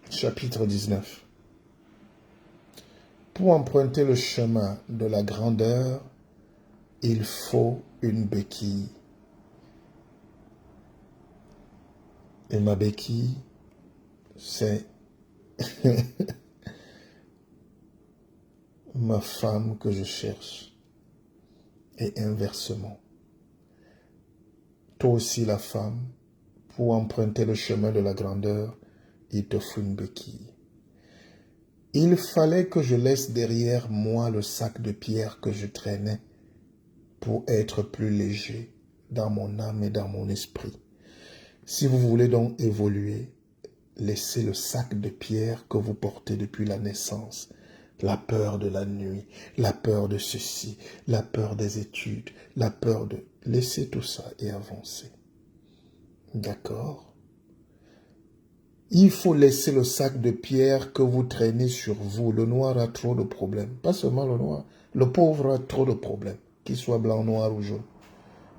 Chapitre 19. Pour emprunter le chemin de la grandeur, il faut une béquille. Et ma béquille, c'est ma femme que je cherche. Et inversement. Toi aussi la femme, pour emprunter le chemin de la grandeur, il te faut une béquille. Il fallait que je laisse derrière moi le sac de pierre que je traînais pour être plus léger dans mon âme et dans mon esprit. Si vous voulez donc évoluer, laissez le sac de pierre que vous portez depuis la naissance. La peur de la nuit, la peur de ceci, la peur des études, la peur de... Laissez tout ça et avancez. D'accord? Il faut laisser le sac de pierre que vous traînez sur vous. Le noir a trop de problèmes. Pas seulement le noir. Le pauvre a trop de problèmes. Qu'il soit blanc, noir ou jaune.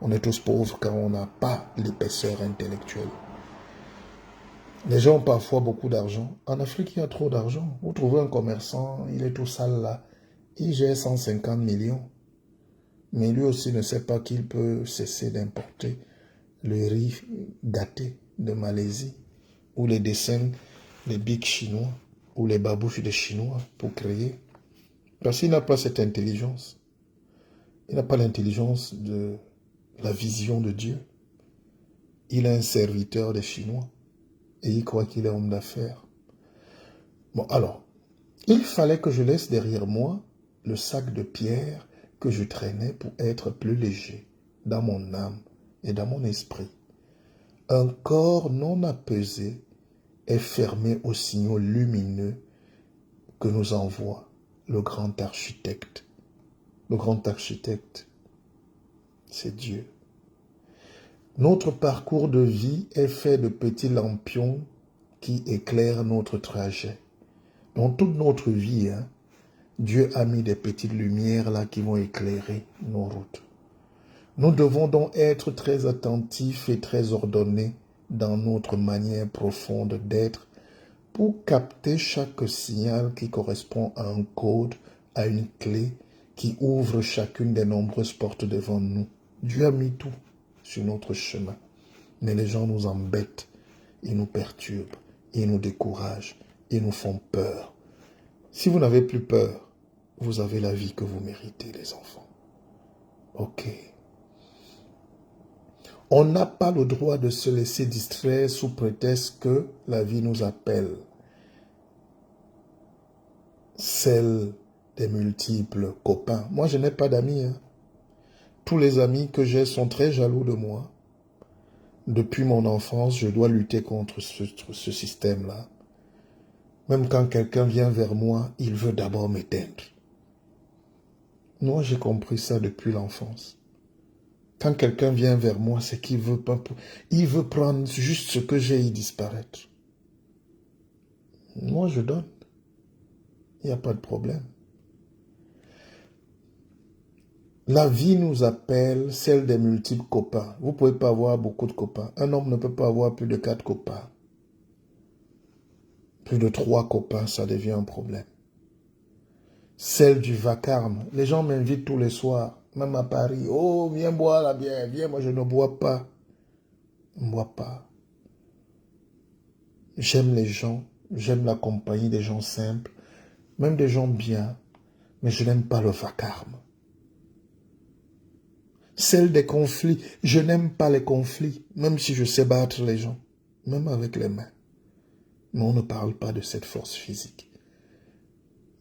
On est tous pauvres car on n'a pas l'épaisseur intellectuelle. Les gens ont parfois beaucoup d'argent. En Afrique, il y a trop d'argent. Vous trouvez un commerçant, il est tout sale là. Il gère 150 millions. Mais lui aussi ne sait pas qu'il peut cesser d'importer le riz gâté de Malaisie ou les dessins, les bics chinois ou les babouches de chinois pour créer. Parce qu'il n'a pas cette intelligence. Il n'a pas l'intelligence de la vision de Dieu. Il est un serviteur des Chinois et il croit qu'il est homme d'affaires. Bon, alors, il fallait que je laisse derrière moi le sac de pierre que je traînais pour être plus léger dans mon âme et dans mon esprit. Un corps non apaisé est fermé aux signaux lumineux que nous envoie le grand architecte. Le grand architecte, c'est Dieu. Notre parcours de vie est fait de petits lampions qui éclairent notre trajet. Dans toute notre vie, Dieu a mis des petites lumières là qui vont éclairer nos routes. Nous devons donc être très attentifs et très ordonnés dans notre manière profonde d'être pour capter chaque signal qui correspond à un code, à une clé qui ouvre chacune des nombreuses portes devant nous. Dieu a mis tout sur notre chemin. Mais les gens nous embêtent, ils nous perturbent, ils nous découragent, ils nous font peur. Si vous n'avez plus peur, vous avez la vie que vous méritez, les enfants. Ok. On n'a pas le droit de se laisser distraire sous prétexte que la vie nous appelle. Celle des multiples copains. Moi, je n'ai pas d'amis. Tous les amis que j'ai sont très jaloux de moi. Depuis mon enfance, je dois lutter contre ce système-là. Même quand quelqu'un vient vers moi, il veut d'abord m'éteindre. Moi, j'ai compris ça depuis l'enfance. Quand quelqu'un vient vers moi, c'est qu'il veut pas, il veut prendre juste ce que j'ai et disparaître. Moi, je donne. Il n'y a pas de problème. La vie nous appelle celle des multiples copains. Vous ne pouvez pas avoir beaucoup de copains. Un homme ne peut pas avoir plus de 4 copains. Plus de 3 copains, ça devient un problème. Celle du vacarme. Les gens m'invitent tous les soirs, même à Paris. Oh, viens boire la bière, viens. Moi, je ne bois pas. Je ne bois pas. J'aime les gens. J'aime la compagnie des gens simples. Même des gens bien. Mais je n'aime pas le vacarme. Celle des conflits. Je n'aime pas les conflits. Même si je sais battre les gens. Même avec les mains. Mais on ne parle pas de cette force physique.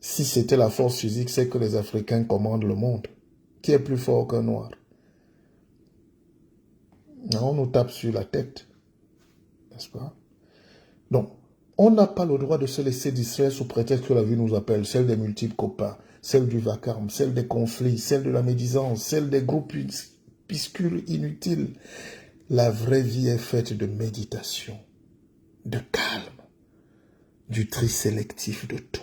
Si c'était la force physique, c'est que les Africains commandent le monde. Qui est plus fort qu'un noir? On nous tape sur la tête. N'est-ce pas? Donc, on n'a pas le droit de se laisser distraire sous prétexte que la vie nous appelle. Celle des multiples copains, celle du vacarme, celle des conflits, celle de la médisance, celle des groupes piscules inutiles. La vraie vie est faite de méditation, de calme, du tri sélectif de tout.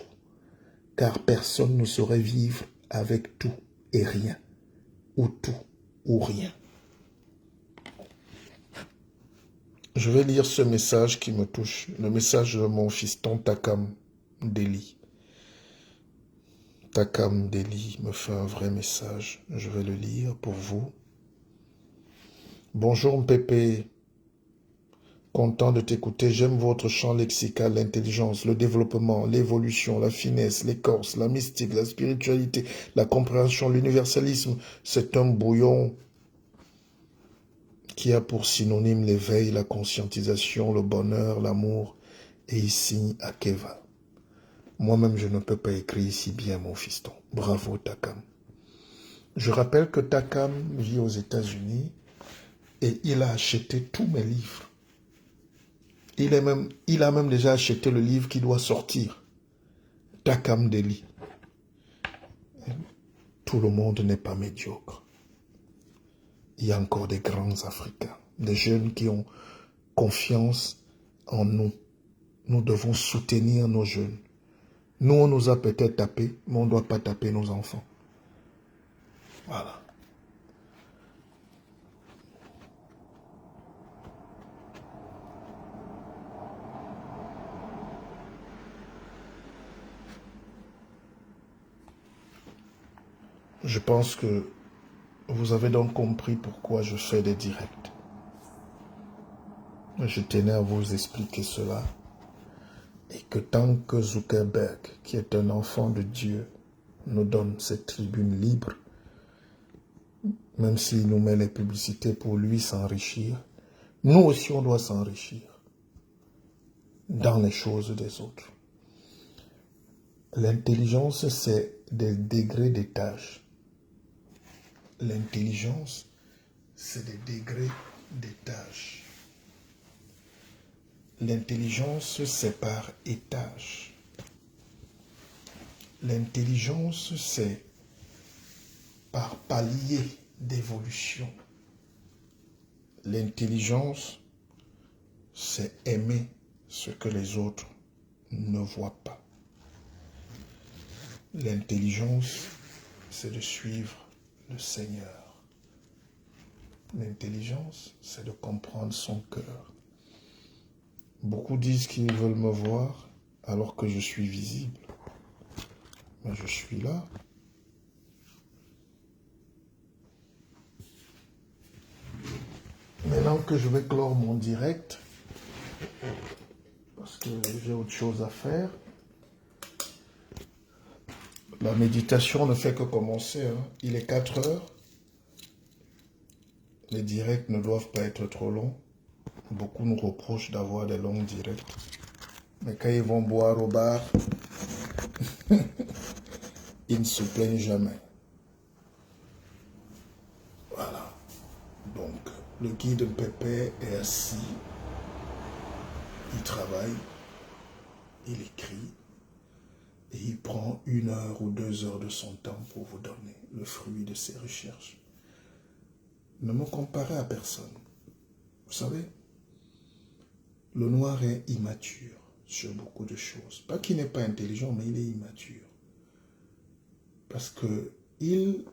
Car personne ne saurait vivre avec tout et rien, ou tout ou rien. Je vais lire ce message qui me touche, le message de mon fiston Takam Deli. Takam Deli me fait un vrai message, je vais le lire pour vous. Bonjour Pépé, content de t'écouter, j'aime votre champ lexical, l'intelligence, le développement, l'évolution, la finesse, l'écorce, la mystique, la spiritualité, la compréhension, l'universalisme. C'est un bouillon qui a pour synonyme l'éveil, la conscientisation, le bonheur, l'amour, et ici à Keva. Moi-même, je ne peux pas écrire si bien, mon fiston. Bravo, Takam. Je rappelle que Takam vit aux États-Unis et il a acheté tous mes livres. Il a même déjà acheté le livre qui doit sortir. Takam Deli. Tout le monde n'est pas médiocre. Il y a encore des grands Africains, des jeunes qui ont confiance en nous. Nous devons soutenir nos jeunes. Nous, on nous a peut-être tapé, mais on ne doit pas taper nos enfants. Voilà. Je pense que vous avez donc compris pourquoi je fais des directs. Je tenais à vous expliquer cela. Et que tant que Zuckerberg, qui est un enfant de Dieu, nous donne cette tribune libre, même s'il nous met les publicités pour lui s'enrichir, nous aussi on doit s'enrichir dans les choses des autres. L'intelligence, c'est des degrés d'étage. L'intelligence, c'est des degrés d'étage. L'intelligence, c'est par étage. L'intelligence, c'est par palier d'évolution. L'intelligence, c'est aimer ce que les autres ne voient pas. L'intelligence, c'est de suivre le Seigneur. L'intelligence, c'est de comprendre son cœur. Beaucoup disent qu'ils veulent me voir alors que je suis visible. Mais je suis là. Maintenant que je vais clore mon direct, parce que j'ai autre chose à faire, la méditation ne fait que commencer. Il est 4 heures. Les directs ne doivent pas être trop longs. Beaucoup nous reprochent d'avoir des longs directs. Mais quand ils vont boire au bar, ils ne se plaignent jamais. Voilà. Donc, le guide Pépé est assis. Il travaille. il écrit et il prend 1 heure ou 2 heures de son temps pour vous donner le fruit de ses recherches. Ne me comparez à personne. Vous savez, le noir est immature sur beaucoup de choses. Pas qu'il n'est pas intelligent, mais il est immature. Parce qu'il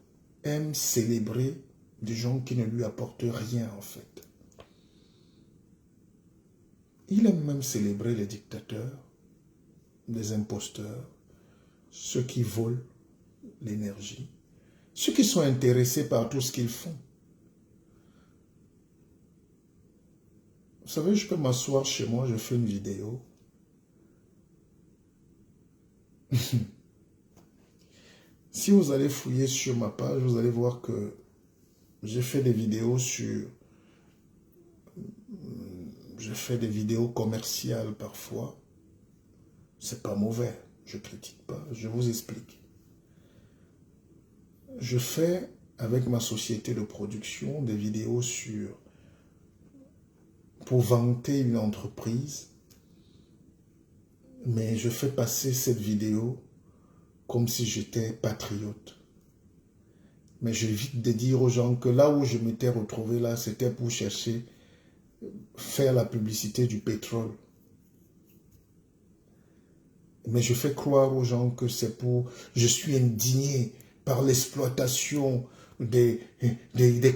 aime célébrer des gens qui ne lui apportent rien en fait. Il aime même célébrer les dictateurs, les imposteurs, ceux qui volent l'énergie, ceux qui sont intéressés par tout ce qu'ils font. Vous savez, je peux m'asseoir chez moi, je fais une vidéo. Si vous allez fouiller sur ma page, vous allez voir que j'ai fait des vidéos sur... Je fais des vidéos commerciales parfois. C'est pas mauvais, je critique pas, je vous explique. Je fais avec ma société de production des vidéos pour vanter une entreprise, mais je fais passer cette vidéo comme si j'étais patriote. Mais j'évite de dire aux gens que là où je m'étais retrouvé là, c'était pour chercher, faire la publicité du pétrole. Mais je fais croire aux gens que c'est pour... Je suis indigné par l'exploitation des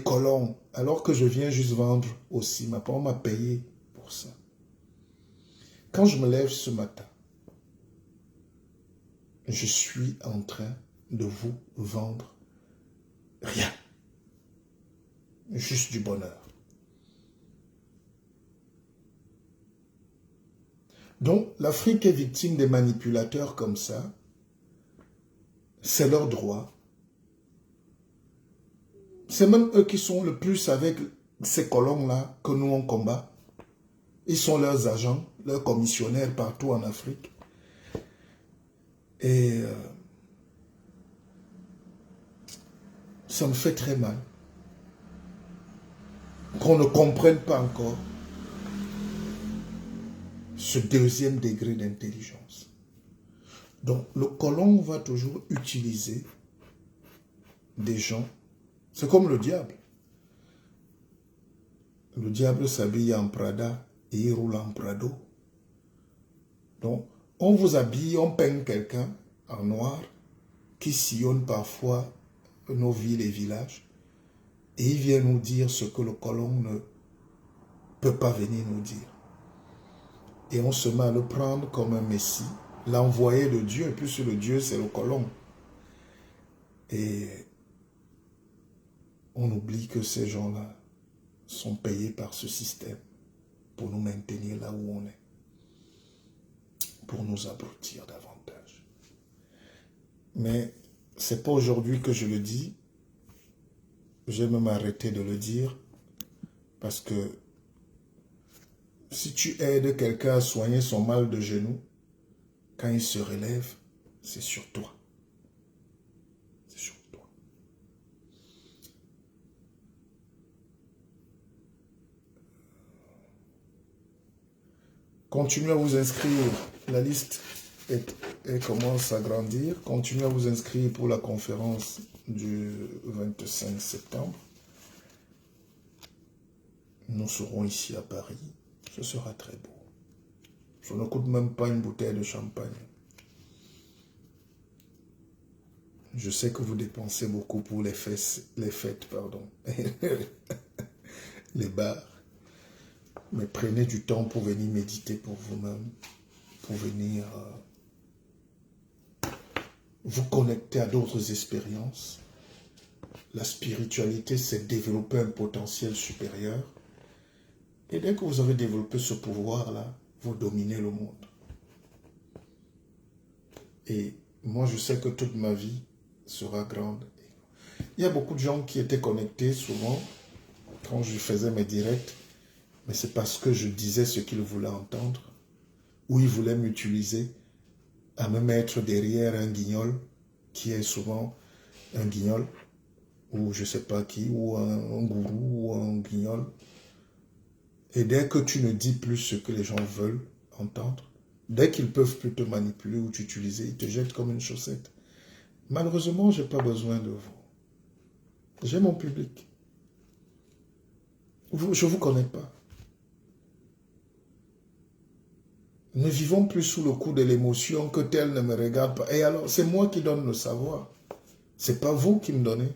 colons, alors que je viens juste vendre aussi. Ma parole m'a payé pour ça. Quand je me lève ce matin, je suis en train de vous vendre rien. Juste du bonheur. Donc, l'Afrique est victime des manipulateurs comme ça. C'est leur droit. C'est même eux qui sont le plus avec ces colons-là que nous on combat. Ils sont leurs agents, leurs commissionnaires partout en Afrique. Et ça me fait très mal qu'on ne comprenne pas encore ce deuxième degré d'intelligence. Donc, le colon va toujours utiliser des gens. C'est comme le diable. Le diable s'habille en Prada et il roule en Prado. Donc, on vous habille, on peint quelqu'un en noir qui sillonne parfois nos villes et villages et il vient nous dire ce que le colon ne peut pas venir nous dire. Et on se met à le prendre comme un messie, l'envoyé de Dieu, et puis le Dieu c'est le colon. Et on oublie que ces gens-là sont payés par ce système pour nous maintenir là où on est, pour nous abrutir davantage. Mais c'est pas aujourd'hui que je le dis, je vais même arrêter de le dire, parce que si tu aides quelqu'un à soigner son mal de genou, quand il se relève, c'est sur toi. C'est sur toi. Continuez à vous inscrire. La liste commence à grandir. Continuez à vous inscrire pour la conférence du 25 septembre. Nous serons ici à Paris. Ce sera très beau. Ça ne coûte même pas une bouteille de champagne. Je sais que vous dépensez beaucoup pour les fêtes, pardon. Les bars. Mais prenez du temps pour venir méditer pour vous-même, pour venir vous connecter à d'autres expériences. La spiritualité, c'est développer un potentiel supérieur. Et dès que vous avez développé ce pouvoir-là, vous dominez le monde. Et moi, je sais que toute ma vie sera grande. Il y a beaucoup de gens qui étaient connectés souvent quand je faisais mes directs, mais c'est parce que je disais ce qu'ils voulaient entendre, ou ils voulaient m'utiliser à me mettre derrière un guignol, qui est souvent un guignol, ou je ne sais pas qui, ou un gourou, ou un guignol. Et dès que tu ne dis plus ce que les gens veulent entendre, Dès qu'ils peuvent plus te manipuler ou t'utiliser, ils te jettent comme une chaussette. Malheureusement, je n'ai pas besoin de vous. J'ai mon public. Je ne vous connais pas. Ne vivons plus sous le coup de l'émotion que tel ne me regarde pas. Et alors, c'est moi qui donne le savoir. Ce n'est pas vous qui me donnez.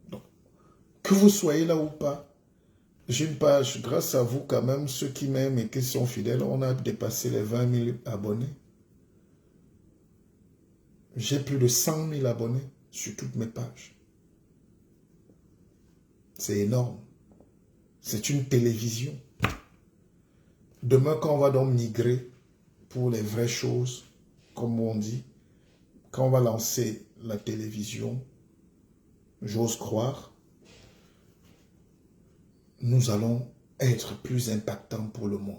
Donc, que vous soyez là ou pas, j'ai une page, grâce à vous quand même, ceux qui m'aiment et qui sont fidèles, on a dépassé les 20 000 abonnés. J'ai plus de 100 000 abonnés sur toutes mes pages. C'est énorme. C'est une télévision. Demain, quand on va donc migrer pour les vraies choses, comme on dit, quand on va lancer la télévision, j'ose croire, nous allons être plus impactants pour le monde.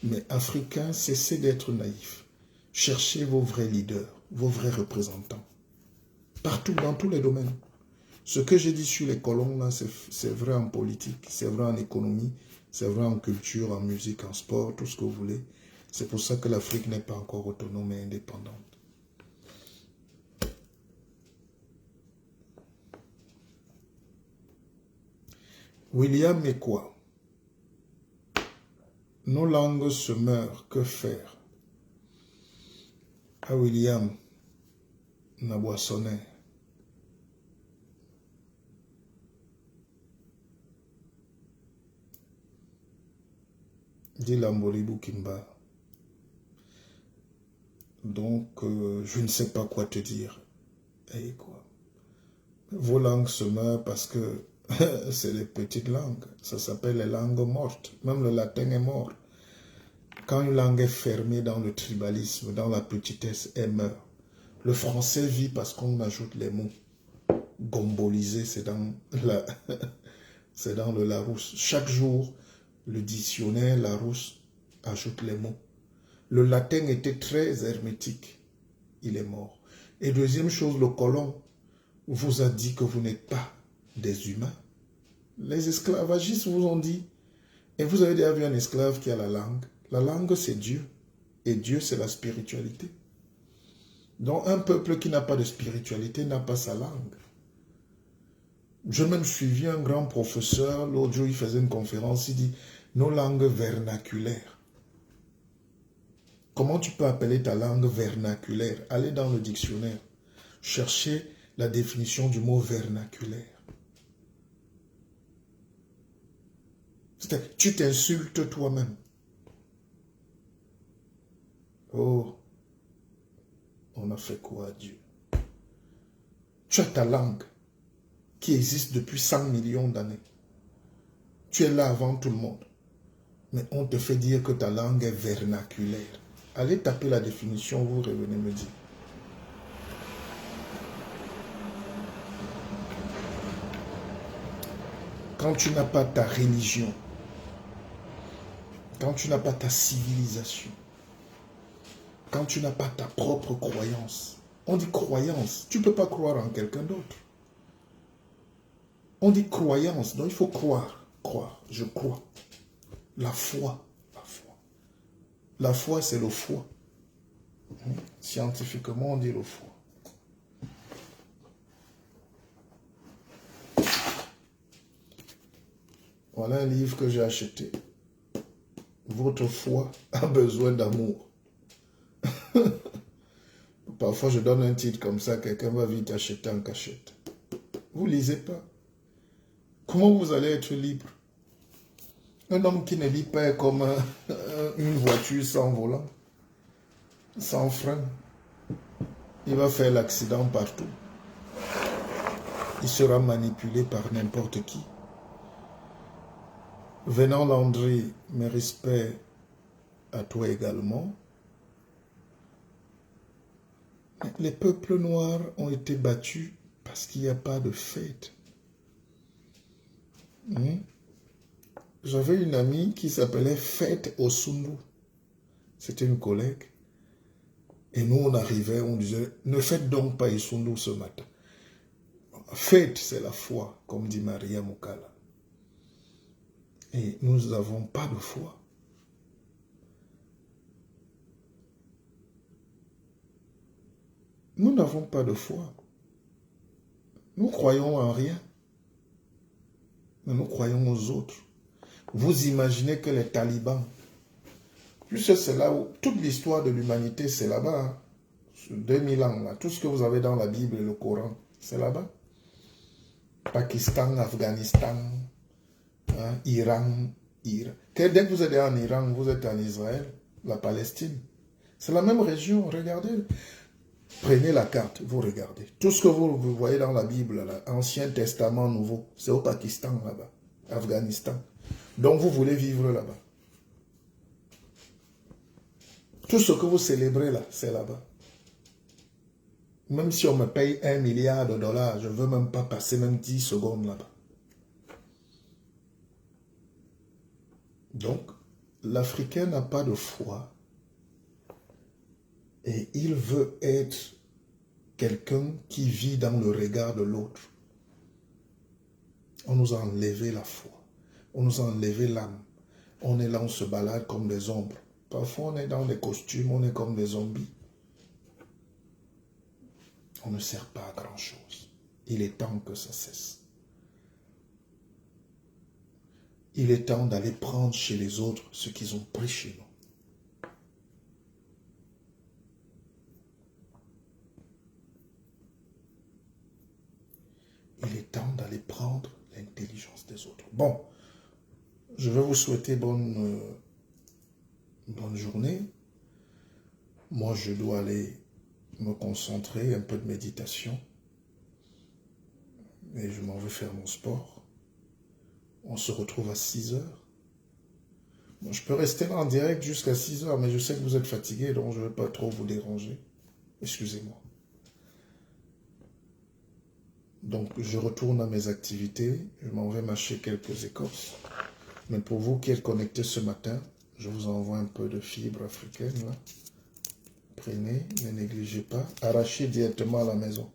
Mais Africains, cessez d'être naïfs. Cherchez vos vrais leaders, vos vrais représentants. Partout, dans tous les domaines. Ce que j'ai dit sur les colons, là, c'est vrai en politique, c'est vrai en économie, c'est vrai en culture, en musique, en sport, tout ce que vous voulez. C'est pour ça que l'Afrique n'est pas encore autonome et indépendante. William et quoi? Nos langues se meurent, que faire? Ah William, Naboissonnet. Dit Lambolibou Kimba. Donc, je ne sais pas quoi te dire. Et quoi? Vos langues se meurent parce que c'est les petites langues. Ça s'appelle les langues mortes. Même le latin est mort. Quand une langue est fermée dans le tribalisme, dans la petitesse, elle meurt. Le français vit parce qu'on ajoute les mots. Gombolisé, c'est dans le Larousse. Chaque jour, le dictionnaire Larousse ajoute les mots. Le latin était très hermétique. Il est mort. Et deuxième chose, le colon vous a dit que vous n'êtes pas des humains. Les esclavagistes vous ont dit, et vous avez déjà vu un esclave qui a la langue. La langue, c'est Dieu. Et Dieu, c'est la spiritualité. Donc, un peuple qui n'a pas de spiritualité n'a pas sa langue. J'ai même suivi un grand professeur, l'autre jour, il faisait une conférence, il dit, nos langues vernaculaires. Comment tu peux appeler ta langue vernaculaire? Allez dans le dictionnaire, cherchez la définition du mot vernaculaire. Tu t'insultes toi-même. Oh, on a fait quoi à Dieu? Tu as ta langue qui existe depuis 100 millions d'années. Tu es là avant tout le monde. Mais on te fait dire que ta langue est vernaculaire. Allez taper la définition, vous revenez me dire. Quand tu n'as pas ta religion, quand tu n'as pas ta civilisation, quand tu n'as pas ta propre croyance, on dit croyance, tu ne peux pas croire en quelqu'un d'autre. On dit croyance, donc il faut croire, je crois. La foi. La foi, c'est le foie. Scientifiquement, on dit le foie. Voilà un livre que j'ai acheté. Votre foi a besoin d'amour. Parfois, je donne un titre comme ça, quelqu'un va vite acheter en cachette. Vous ne lisez pas. Comment vous allez être libre? Un homme qui ne lit pas est comme une voiture sans volant, sans frein. Il va faire l'accident partout. Il sera manipulé par n'importe qui. Venant Landry, mes respects à toi également. Les peuples noirs ont été battus parce qu'il n'y a pas de fête. J'avais une amie qui s'appelait Fête Osundu. C'était une collègue. Et nous, on arrivait, on disait, ne faites donc pas Osundu ce matin. Fête, c'est la foi, comme dit Maria Mukala. Et nous n'avons pas de foi. Nous n'avons pas de foi. Nous croyons en rien. Mais nous croyons aux autres. Vous imaginez que les talibans, puisque c'est là où toute l'histoire de l'humanité, c'est là-bas, hein, sur 2000 ans, là, tout ce que vous avez dans la Bible et le Coran, c'est là-bas. Pakistan, Afghanistan, hein, Iran. Dès que vous êtes en Iran, vous êtes en Israël, la Palestine. C'est la même région, regardez. Prenez la carte, vous regardez. Tout ce que vous voyez dans la Bible, l'Ancien Testament, Nouveau, c'est au Pakistan là-bas, Afghanistan. Donc vous voulez vivre là-bas. Tout ce que vous célébrez là, c'est là-bas. Même si on me paye 1 milliard de dollars, je ne veux même pas passer même 10 secondes là-bas. Donc, l'Africain n'a pas de foi. Et il veut être quelqu'un qui vit dans le regard de l'autre. On nous a enlevé la foi. On nous a enlevé l'âme. On est là, on se balade comme des ombres. Parfois, on est dans des costumes, on est comme des zombies. On ne sert pas à grand-chose. Il est temps que ça cesse. Il est temps d'aller prendre chez les autres ce qu'ils ont pris chez nous. Il est temps d'aller prendre l'intelligence des autres. Bon, je vais vous souhaiter bonne journée. Moi, je dois aller me concentrer, un peu de méditation. Et je m'en vais faire mon sport. On se retrouve à 6 heures. Bon, je peux rester là en direct jusqu'à 6 heures, mais je sais que vous êtes fatigué, donc je ne vais pas trop vous déranger. Excusez-moi. Donc, je retourne à mes activités. Je m'en vais mâcher quelques écorces. Mais pour vous qui êtes connectés ce matin, je vous envoie un peu de fibres africaines. Là. Prenez, ne négligez pas. Arrachez directement à la maison.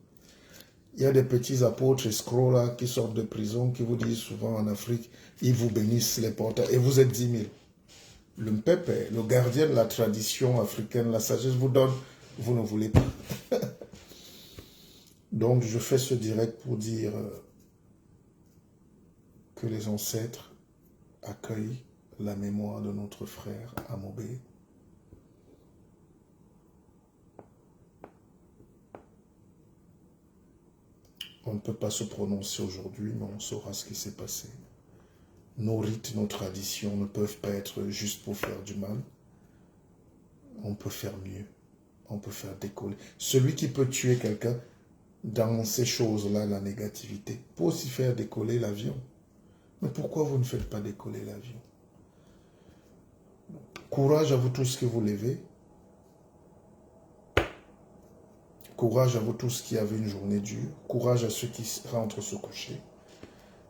Il y a des petits apôtres escrocs là qui sortent de prison, qui vous disent souvent en Afrique, ils vous bénissent les portails. Et vous êtes 10 000. Le Mpépé, le gardien de la tradition africaine, la sagesse vous donne, vous ne voulez pas. Donc, je fais ce direct pour dire que les ancêtres accueillent la mémoire de notre frère Amobé. On ne peut pas se prononcer aujourd'hui, mais on saura ce qui s'est passé. Nos rites, nos traditions ne peuvent pas être juste pour faire du mal. On peut faire mieux. On peut faire décoller. Celui qui peut tuer quelqu'un, dans ces choses-là, la négativité, peut aussi faire décoller l'avion. Mais pourquoi vous ne faites pas décoller l'avion? Courage à vous tous qui vous levez. Courage à vous tous qui avez une journée dure. Courage à ceux qui rentrent se coucher.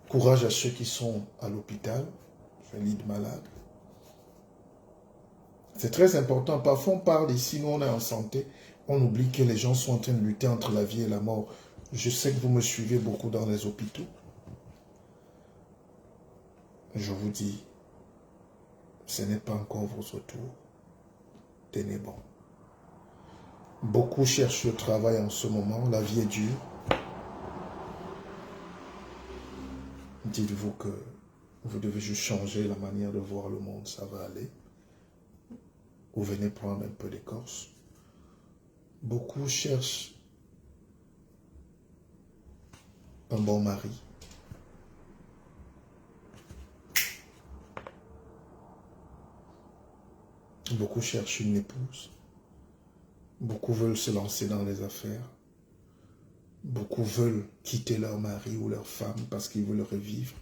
Courage à ceux qui sont à l'hôpital, un lit de malade. C'est très important. Parfois, on parle ici, nous, on est en santé. On oublie que les gens sont en train de lutter entre la vie et la mort. Je sais que vous me suivez beaucoup dans les hôpitaux. Je vous dis, ce n'est pas encore votre tour. Tenez bon. Beaucoup cherchent le travail en ce moment. La vie est dure. Dites-vous que vous devez juste changer la manière de voir le monde. Ça va aller. Vous venez prendre un peu d'écorce. Beaucoup cherchent un bon mari. Beaucoup cherchent une épouse. Beaucoup veulent se lancer dans les affaires. Beaucoup veulent quitter leur mari ou leur femme parce qu'ils veulent revivre.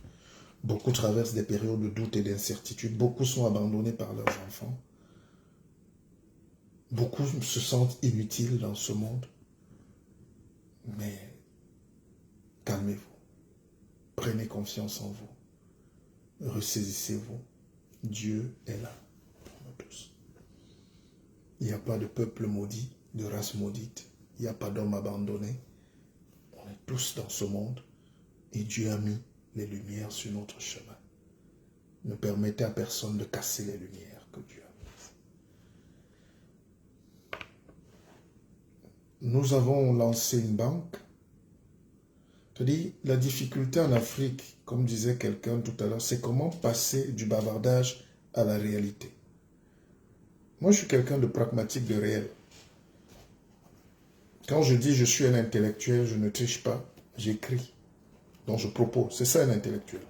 Beaucoup traversent des périodes de doute et d'incertitude. Beaucoup sont abandonnés par leurs enfants. Beaucoup se sentent inutiles dans ce monde. Mais calmez-vous. Prenez confiance en vous. Ressaisissez-vous. Dieu est là pour nous tous. Il n'y a pas de peuple maudit, de race maudite. Il n'y a pas d'homme abandonné. On est tous dans ce monde et Dieu a mis les lumières sur notre chemin. Ne permettez à personne de casser les lumières que Dieu a mises. nous avons lancé une banque. C'est-à-dire, la difficulté en Afrique, comme disait quelqu'un tout à l'heure, c'est comment passer du bavardage à la réalité. Moi, je suis quelqu'un de pragmatique, de réel. Quand je dis je suis un intellectuel, je ne triche pas, j'écris. Donc je propose. C'est ça un intellectuel.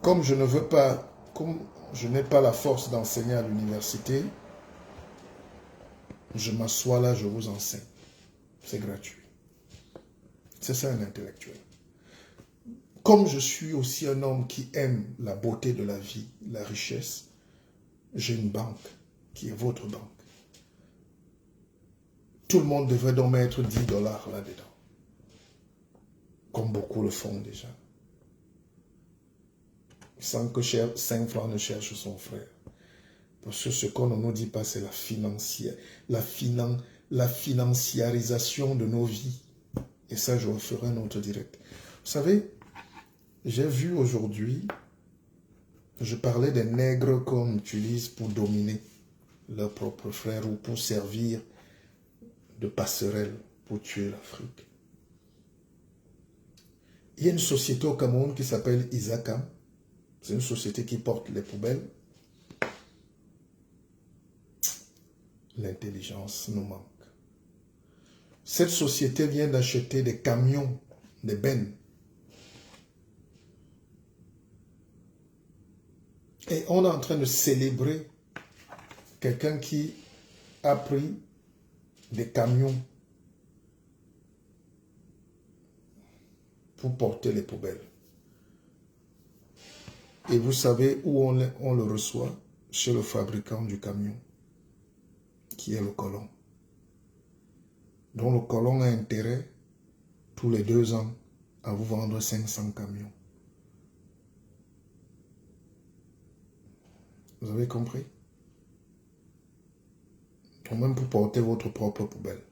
Comme je ne veux pas, comme je n'ai pas la force d'enseigner à l'université, je m'assois là, je vous enseigne. C'est gratuit. C'est ça un intellectuel. Comme je suis aussi un homme qui aime la beauté de la vie, la richesse, j'ai une banque qui est votre banque. Tout le monde devrait donc mettre 10 $ là-dedans. Comme beaucoup le font déjà. Sans que 5 francs ne cherche son frère. Parce que ce qu'on ne nous dit pas, c'est la financiarisation de nos vies. Et ça, je referai un autre direct. Vous savez, j'ai vu aujourd'hui, je parlais des nègres qu'on utilise pour dominer leurs propres frères ou pour servir de passerelle pour tuer l'Afrique. Il y a une société au Cameroun qui s'appelle Isaka. C'est une société qui porte les poubelles. L'intelligence nous manque. Cette société vient d'acheter des camions, des bennes. Et on est en train de célébrer quelqu'un qui a pris des camions pour porter les poubelles. Et vous savez où on le reçoit? Chez le fabricant du camion, qui est le colon. Donc le colon a intérêt, tous les 2 ans, à vous vendre 500 camions. Vous avez compris? Ou même pour porter votre propre poubelle.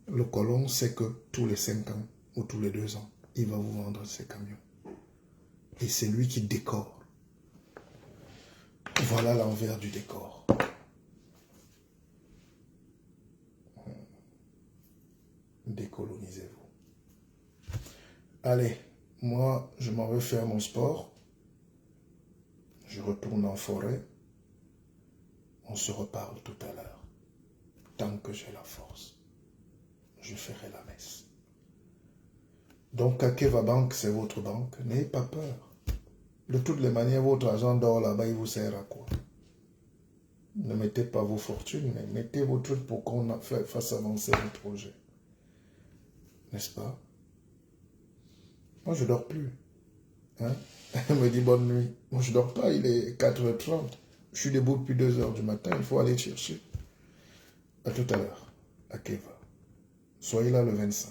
Le colon sait que tous les 5 ans ou tous les 2 ans, il va vous vendre ces camions. Et c'est lui qui décore. Voilà l'envers du décor. Décolonisez-vous. Allez, moi, je m'en vais faire mon sport. Je retourne en forêt. On se reparle tout à l'heure. Tant que j'ai la force, je ferai la messe. Donc, Akeva Bank, c'est votre banque. N'ayez pas peur. De toutes les manières, votre argent dort là-bas, il vous sert à quoi? Ne mettez pas vos fortunes, mais mettez vos trucs pour qu'on fasse avancer le projet. N'est-ce pas? Moi, je ne dors plus. Hein? Elle me dit bonne nuit. Moi, je ne dors pas, il est 4h30. Je suis debout depuis 2h du matin, il faut aller chercher. À tout à l'heure, à Keva. Soyez là le 25.